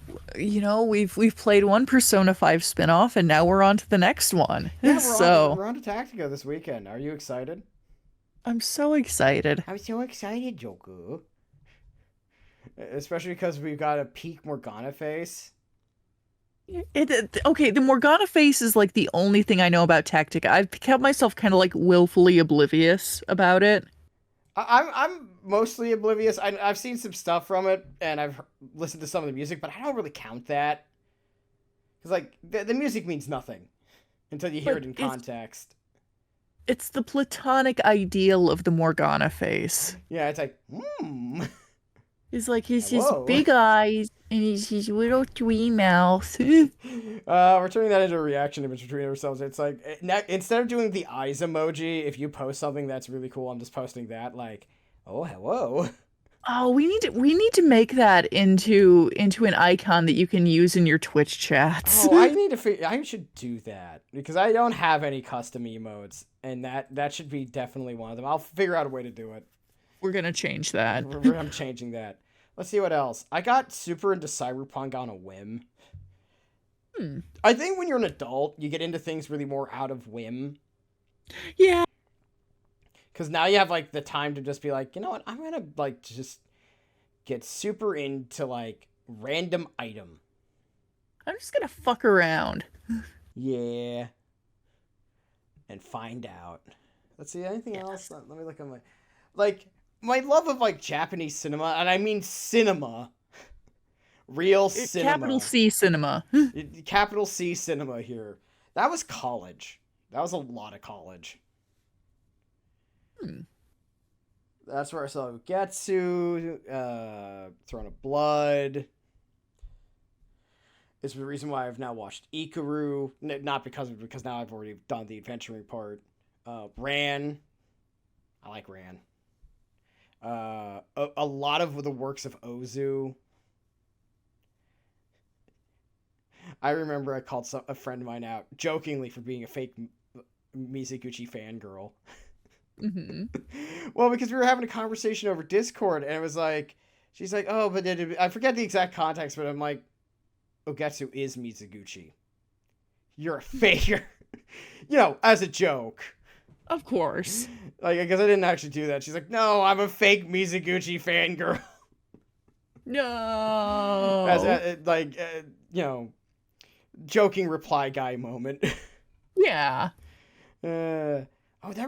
played one Persona 5 spin-off and now we're on to the next one. Yeah, So, we're on to Tactica this weekend. Are you excited? I'm so excited. I'm so excited, Joker. Especially because we've got a peak Morgana face. Okay, the Morgana face is like the only thing I know about Tactica. I've kept myself kind of like willfully oblivious about it. I'm mostly oblivious. I've seen some stuff from it, and I've listened to some of the music, but I don't really count that. Because, like, the music means nothing until you hear Like, it in context. It's the platonic ideal of the Morgana face. Yeah, it's like, hmm. He's like his Whoa. big eyes and his little twee mouth. We're turning that into a reaction image between ourselves. It's like instead of doing the eyes emoji, if you post something that's really cool, I'm just posting that like, oh hello. Oh, we need to make that into an icon that you can use in your Twitch chats. Oh, I need to figure. I should do that because I don't have any custom emotes, and that should be definitely one of them. I'll figure out a way to do it. We're gonna change that. I'm changing that. Let's see what else. I got super into Cyberpunk on a whim. Hmm. I think when you're an adult, you get into things really more out of whim. Yeah. Because now you have like the time to just be like, you know what, I'm gonna like just get super into like random item. I'm just gonna fuck around. Yeah. And find out. Let's see, anything Yeah. else? Let me look at my love of like Japanese cinema, and I mean cinema. Real Capital cinema. C cinema. Capital C cinema here. That was college. That was a lot of college. Hmm. That's where I saw Getsu, Throne of Blood. It's the reason why I've now watched Ikaru. Not because now I've already done the adventuring part. Ran. I like Ran. A lot of the works of Ozu. I remember I called a friend of mine out jokingly for being a fake Mizuguchi fangirl. Hmm. Well, because we were having a conversation over Discord, and it was like, she's like, oh, but I forget the exact context, but I'm like, Ogetsu is Mizuguchi. You're a faker. As a joke. Of course. Like, because I didn't actually do that. She's like, no, I'm a fake Mizuguchi fangirl. As No. joking reply guy moment. Yeah. That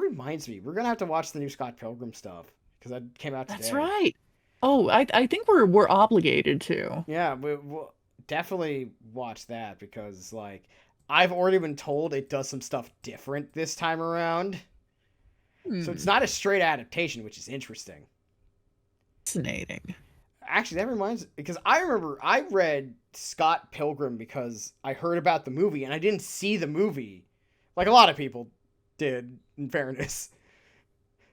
reminds me. We're going to have to watch the new Scott Pilgrim stuff because that came out today. That's right. Oh, I think we're obligated to. Yeah, we'll definitely watch that because, like, I've already been told it does some stuff different this time around. So it's not a straight adaptation, which is interesting. Fascinating. Actually, that reminds because I remember I read Scott Pilgrim because I heard about the movie and I didn't see the movie, like a lot of people did. In fairness,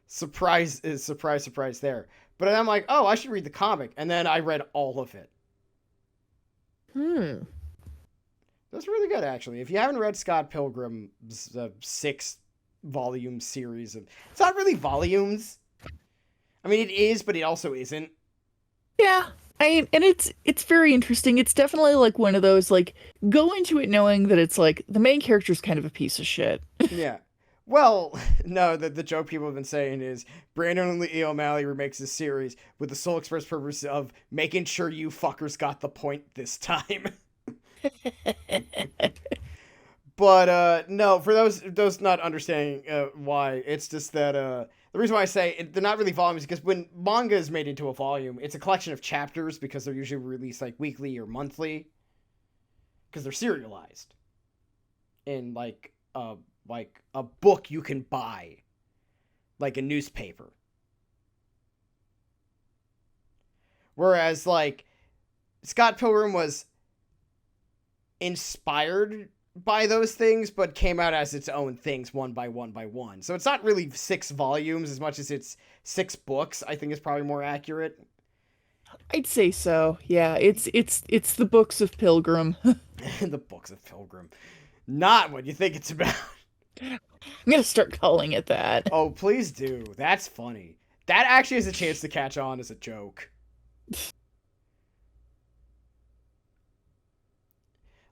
surprise there. But I'm like, oh, I should read the comic, and then I read all of it. That's really good, actually. If you haven't read Scott Pilgrim's 6-volume series, it's not really volumes. I mean, it is, but it also isn't. Yeah. And it's very interesting. It's definitely like one of those like go into it knowing that it's like the main character's kind of a piece of shit. Yeah. Well, no, the joke people have been saying is Brandon Lee O'Malley remakes this series with the sole express purpose of making sure you fuckers got the point this time. But no, for those not understanding why, it's just that the reason why I say they're not really volumes is because when manga is made into a volume, it's a collection of chapters because they're usually released like weekly or monthly because they're serialized in like a book you can buy, like a newspaper. Whereas like Scott Pilgrim was inspired by those things, but came out as its own things one by one by one. So it's not really 6 volumes as much as it's 6 books, I think is probably more accurate. I'd say so. Yeah, it's the books of Pilgrim. The books of Pilgrim. Not what you think it's about. I'm gonna start calling it that. Oh, please do. That's funny. That actually has a chance to catch on as a joke.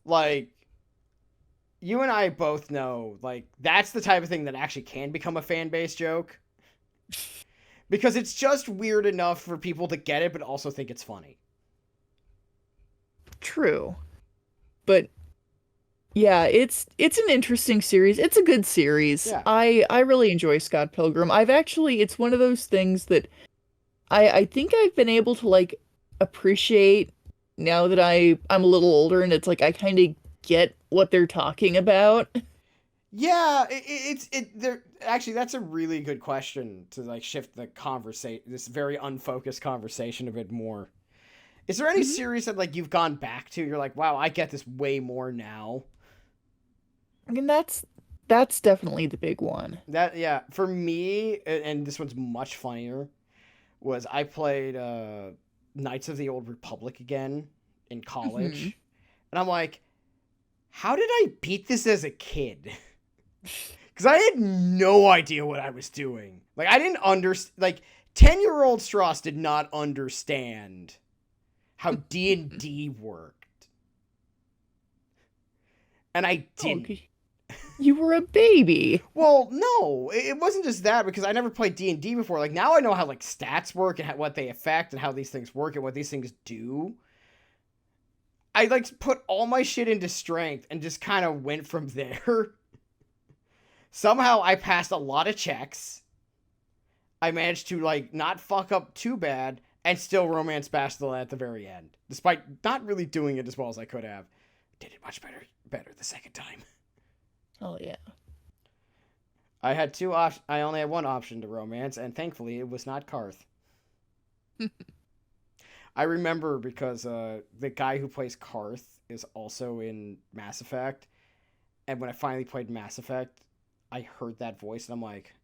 Like, you and I both know, like, that's the type of thing that actually can become a fan base joke. Because it's just weird enough for people to get it, but also think it's funny. True. But yeah, it's an interesting series. It's a good series. Yeah. I really enjoy Scott Pilgrim. It's one of those things that I think I've been able to like appreciate now that I'm a little older and it's like I kind of get what they're talking about. Yeah, there actually that's a really good question to like shift the conversation, this very unfocused conversation a bit more. Is there any Hmm. series that like you've gone back to? You're like, wow, I get this way more now. I mean, that's definitely the big one. That yeah, for me, and this one's much funnier. Was I played Knights of the Old Republic again in Hmm. college, and I'm like, how did I beat this as a kid? Because I had no idea what I was doing. Like I didn't understand. Like 10-year-old Stross did not understand how D&D worked, and I Oh, didn't. you were a baby. Well, no, it wasn't just that because I never played D&D before. Like now I know how like stats work and what they affect and how these things work and what these things do. I like put all my shit into strength and just kind of went from there. Somehow I passed a lot of checks. I managed to like not fuck up too bad and still romance Bastila at the very end, despite not really doing it as well as I could have. Did it much better the second time. Oh yeah. I had two options. I only had one option to romance, and thankfully it was not Karth. I remember because the guy who plays Karth is also in Mass Effect, and when I finally played Mass Effect, I heard that voice, and I'm like,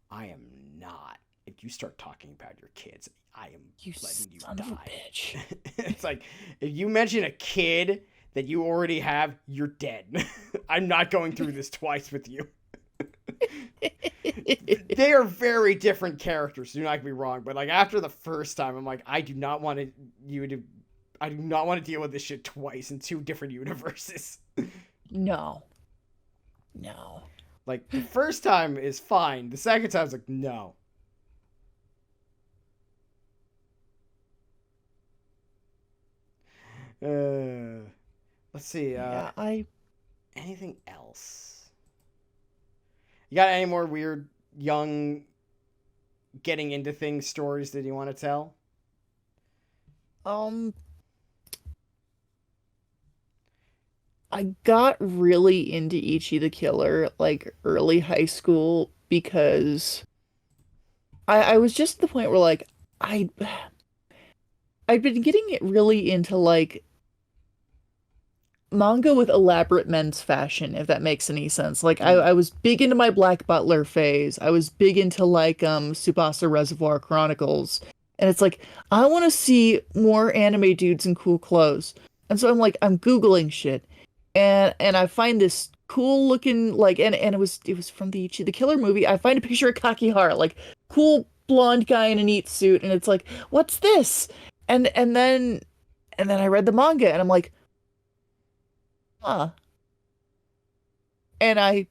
I am not. If you start talking about your kids, I am You letting you son of a die. bitch. It's like, if you mention a kid that you already have, you're dead. I'm not going through this twice with you. They are very different characters. Do not get me wrong, but like after the first time, I'm like, I do not want to you to. I do not want to deal with this shit twice in two different universes. No. No. Like the first time is fine. The second time is like no. Uh, let's see. Yeah, I Anything else? You got any more weird young getting into things stories that you want to tell? um I got really into Ichi the Killer like early high school because I was just at the point where like I I'd been getting it really into like manga with elaborate men's fashion, if that makes any sense. Like Mm. I was big into my Black Butler phase. I was big into like Tsubasa Reservoir Chronicles. And it's like, I want to see more anime dudes in cool clothes. And so I'm Googling shit. And I find this cool looking like and it was from the Ichi the Killer movie. I find a picture of Kakihara, like cool blonde guy in a neat suit, and it's like, what's this? And and then and then I read the manga and I'm like, huh. And I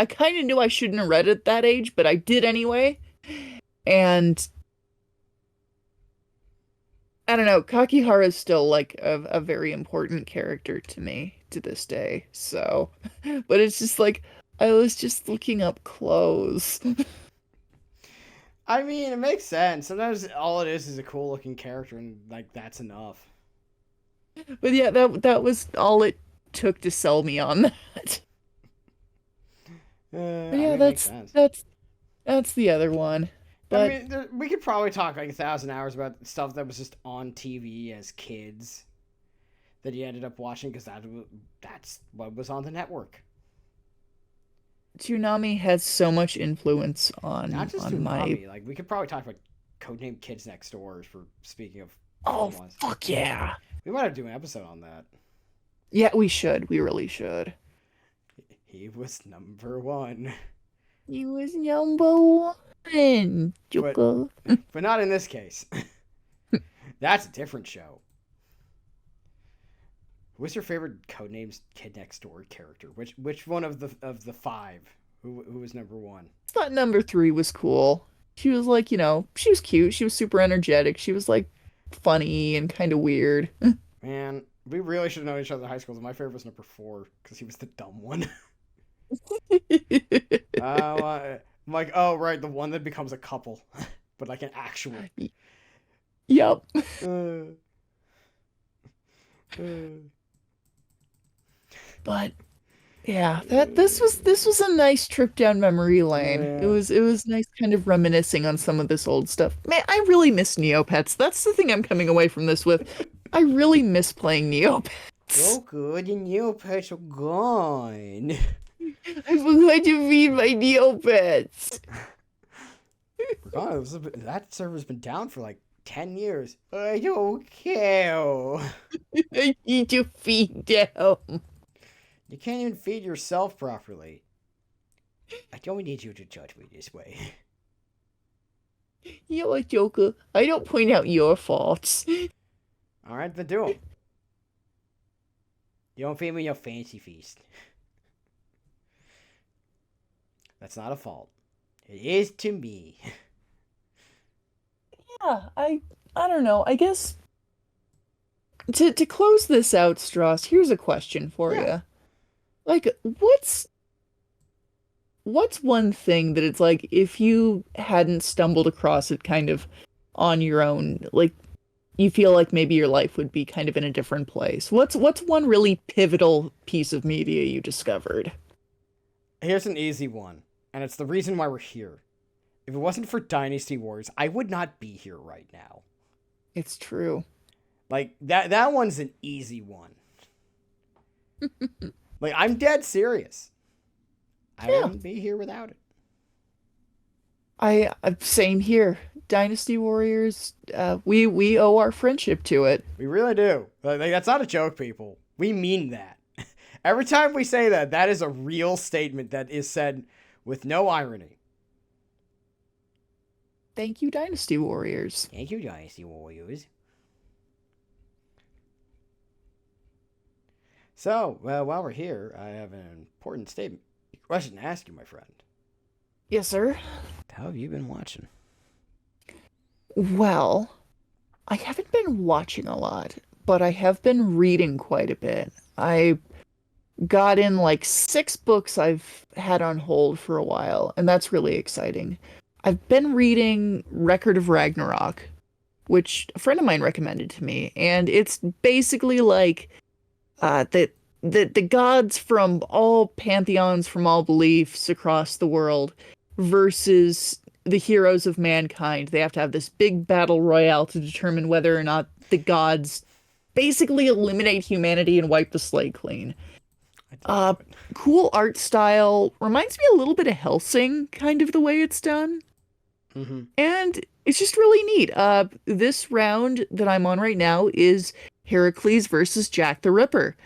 kind of knew I shouldn't have read it at that age, but I did anyway. And I don't know, Kakihara is still like a very important character to me to this day. So, but it's just like I was just looking up clothes. I mean, it makes sense. Sometimes all it is a cool looking character, and like that's enough. But yeah, that was all it took to sell me on that. But I yeah, mean, it makes sense. that's the other one. I But mean, we could probably talk like 1,000 hours about stuff that was just on TV as kids that you ended up watching because that's what was on the network. Toonami has so much influence Not just on my. Toonami. Like we could probably talk about Codename Kids Next Door for speaking of Oh, fun ones. fuck yeah. We might have to do an episode on that. Yeah, we should. We really should. He was number one, He was number one, but Joker. not in this case. That's a different show. What's your favorite Codenames Kid Next Door character? Which one of the five? Who was number one? I thought number three was cool. She was like, she was cute. She was super energetic. She was like funny and kind of weird. Man, we really should have known each other in high school. My favorite was number four because he was the dumb one. I'm like, oh right, the one that becomes a couple, but like an actual. Yep. Uh, uh. But Yeah, that this was a nice trip down memory lane. It Yeah. was nice kind of reminiscing on some of this old stuff. Man, I really miss Neopets. That's the thing I'm coming away from this with. I really miss playing Oh, Neopets. good, the Neopets are gone. I'm going to feed my Neopets. Regardless, that server's been down for like 10 years. I don't care. I need to feed them. You can't even feed yourself properly. I don't need you to judge me this way. You know what, Joker? I don't point out your faults. Alright, then do them. You don't feed me your fancy feast. That's not a fault. It is to me. Yeah, I don't know. I guess to close this out, Strauss, here's a question for Yeah. you. Like, what's one thing that it's like if you hadn't stumbled across it kind of on your own, like you feel like maybe your life would be kind of in a different place? What's one really pivotal piece of media you discovered? Here's an easy one, and it's the reason why we're here. If it wasn't for Dynasty Wars, I would not be here right now. It's true. Like that one's an easy one. Like I'm dead serious. I Yeah. wouldn't be here without it. I same here. Dynasty Warriors, we owe our friendship to it. We really do. Like that's not a joke, people. We mean that. Every time we say that, that is a real statement that is said with no irony. Thank you, Dynasty Warriors. Thank you, Dynasty Warriors. So, while we're here, I have an important statement. Question to ask you, my friend. Yes, sir. How have you been watching? Well, I haven't been watching a lot, but I have been reading quite a bit. I got in like 6 books I've had on hold for a while, and that's really exciting. I've been reading Record of Ragnarok, which a friend of mine recommended to me, and it's basically like the gods from all pantheons, from all beliefs across the world versus the heroes of mankind. They have to have this big battle royale to determine whether or not the gods basically eliminate humanity and wipe the slate clean. I did Uh, love it. cool art style. Reminds me a little bit of Hellsing, kind of the way it's done. Mm-hmm. And it's just really neat. This round that I'm on right now is Heracles versus Jack the Ripper.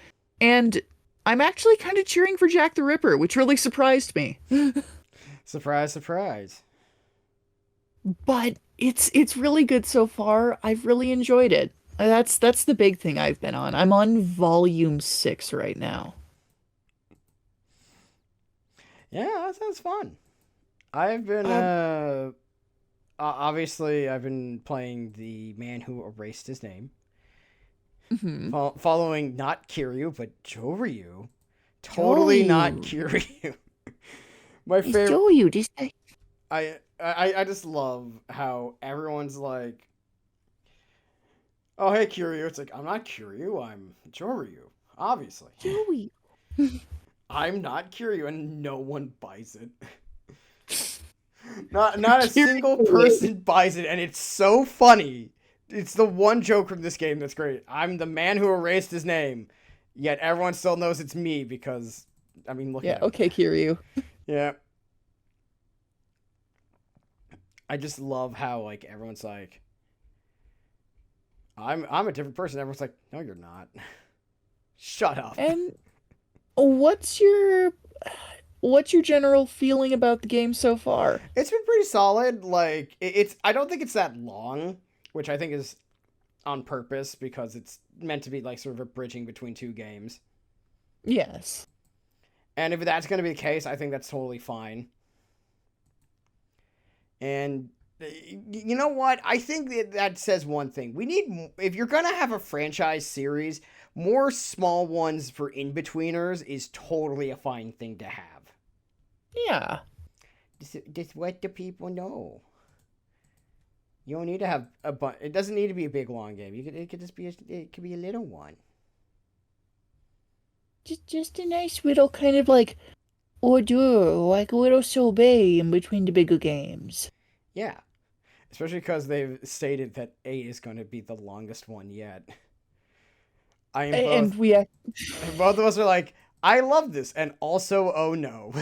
And I'm actually kind of cheering for Jack the Ripper, which really surprised me. Surprise, surprise. But it's really good so far. I've really enjoyed it. That's the big thing I've been on. I'm on volume 6 right now. Yeah, that sounds fun. I've been Um, obviously I've been playing the man who erased his name, mhm. following not Kiryu but Joryu. Totally not Joey, Kiryu. My it's favorite. Joey. Just I just love how everyone's like, "Oh hey Kiryu," it's like I'm not Kiryu, I'm Joryu. Obviously, Joey. I'm not Kiryu, and no one buys it. Not a single person buys it, and it's so funny. It's the one joke from this game that's great. I'm the man who erased his name, yet everyone still knows it's me because, I mean, look Yeah, at him. okay, Kiryu. Yeah. I just love how like everyone's like, I'm a different person. Everyone's like, no, you're not. Shut up. And what's your what's your general feeling about the game so far? It's been pretty solid. Like it's I don't think it's that long, which I think is on purpose because it's meant to be like sort of a bridging between two games. Yes. And if that's going to be the case, I think that's totally fine. And you know what? I think that says one thing. We need, if you're going to have a franchise series, more small ones for in-betweeners is totally a fine thing to have. Yeah. Just let the people know. You don't need to have it doesn't need to be a big long game. It could just be it could be a little one. Just a nice little kind of like hors d'oeuvre, like a little sorbet in between the bigger games. Yeah, especially because they've stated that 8 is going to be the longest one yet. I am And both. we Both of us are like, I love this, and also, oh no.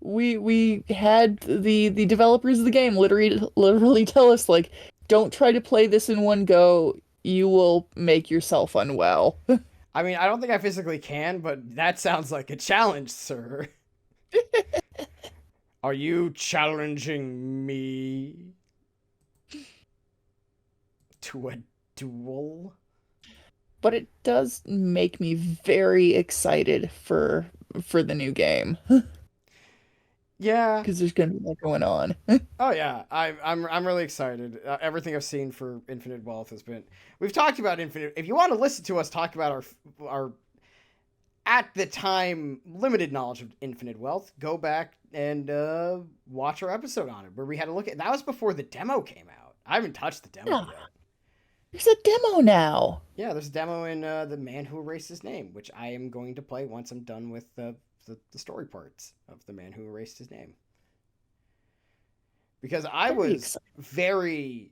we had the developers of the game literally tell us like, don't try to play this in one go. You will make yourself unwell. I mean, I don't think I physically can, but that sounds like a challenge, sir. Are you challenging me to a duel? But it does make me very excited for the new game Yeah. because there's gonna be a lot going on. Oh yeah. I'm really excited. Everything I've seen for Infinite Wealth has been. We've talked about Infinite. If you want to listen to us talk about our at the time limited knowledge of Infinite Wealth, go back and watch our episode on it where we had a look at. That was before the demo came out. I haven't touched the demo Yeah, yet. there's a demo now. Yeah, there's a demo in The Man Who Erased His Name, which I am going to play once I'm done with the story parts of The Man Who Erased His Name. Because I Very was excited. very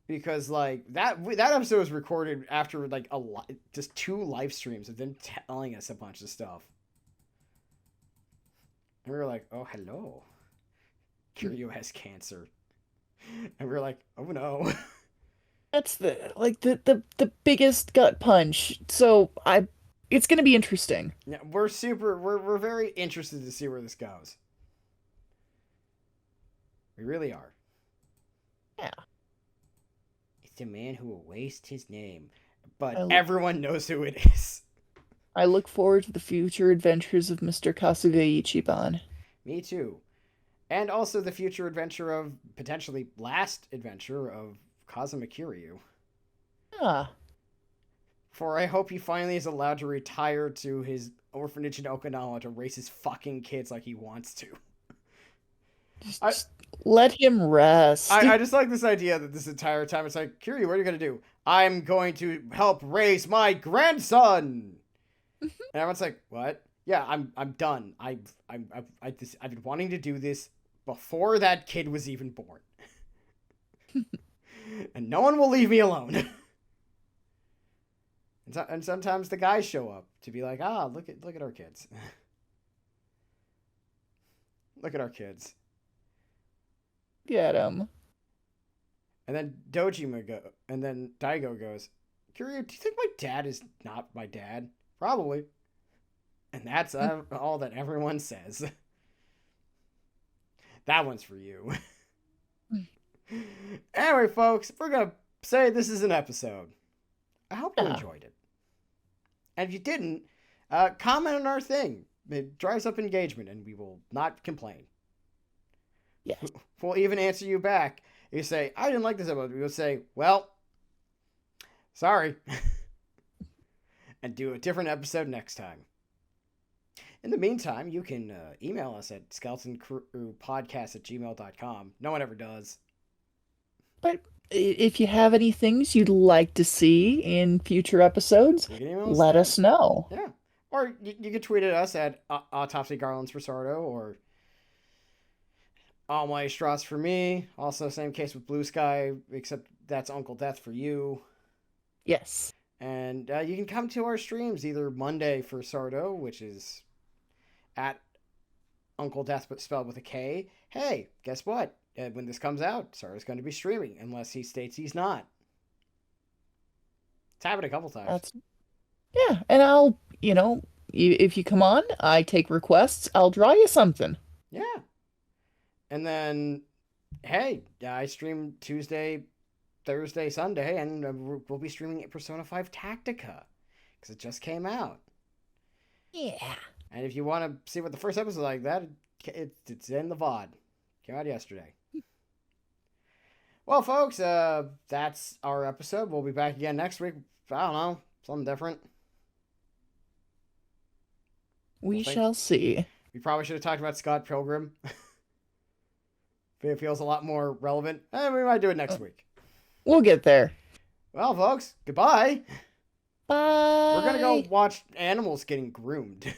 because like that episode was recorded after like just 2 live streams of them telling us a bunch of stuff, and we were like, "Oh, hello, Kiryu has cancer," and we were like, "Oh no." That's the biggest gut punch. So I it's gonna be interesting. Yeah, we're very interested to see where this goes. We really are. Yeah. It's the man who erased his name, but I look, everyone knows who it is. I look forward to the future adventures of Mr. Kasuga Ichiban. Me too. And also the future adventure of potentially last adventure of Kazuma Kiryu. Ah, For I hope he finally is allowed to retire to his orphanage in Okinawa to raise his fucking kids like he wants to. I just let him rest. I just like this idea that this entire time it's like, Kiryu, what are you gonna do? I'm going to help raise my grandson. And everyone's like, what? Yeah, I'm done. I've been wanting to do this before that kid was even born. And no one will leave me alone. And sometimes the guys show up to be like, look at our kids. Look at our kids. Get him. And then and then Daigo goes, Kiryu, do you think my dad is not my dad? Probably. And that's all that everyone says. That one's for you. Anyway, folks, we're going to say this is an episode. I hope you Yeah. enjoyed it. And if you didn't, comment on our thing. It drives up engagement, and we will not complain. Yes. We'll even answer you back. If you say, I didn't like this episode, we'll say, well, sorry. And do a different episode next time. In the meantime, you can email us at skeletoncrewpodcast@gmail.com. No one ever does. But if you have any things you'd like to see in future episodes, You can email us let then. us know. Yeah. Or you can tweet at us at Autopsy Garlands for Sardo or All My Stross for me. Also, same case with Blue Sky, except that's Uncle Death for you. Yes. And you can come to our streams either Monday for Sardo, which is at Uncle Death but spelled with a K. Hey, guess what? When this comes out, Sardo's going to be streaming unless he states he's not. It's happened a couple times. That's yeah, and I'll, if you come on, I take requests. I'll draw you something. Yeah. And then, hey, I stream Tuesday, Thursday, Sunday, and we'll be streaming Persona 5 Tactica because it just came out. Yeah. And if you want to see what the first episode like that, it's in the VOD. Came out yesterday. Well, folks, that's our episode. We'll be back again next week. I don't know, something different. We shall see. We probably should have talked about Scott Pilgrim. It feels a lot more relevant. We might do it next week. We'll get there. Well, folks, goodbye. We're gonna go Bye. watch animals getting groomed.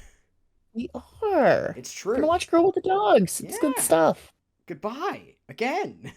We are. It's We're gonna true. watch Girl with the Dogs. It's good Yeah. stuff. Goodbye again.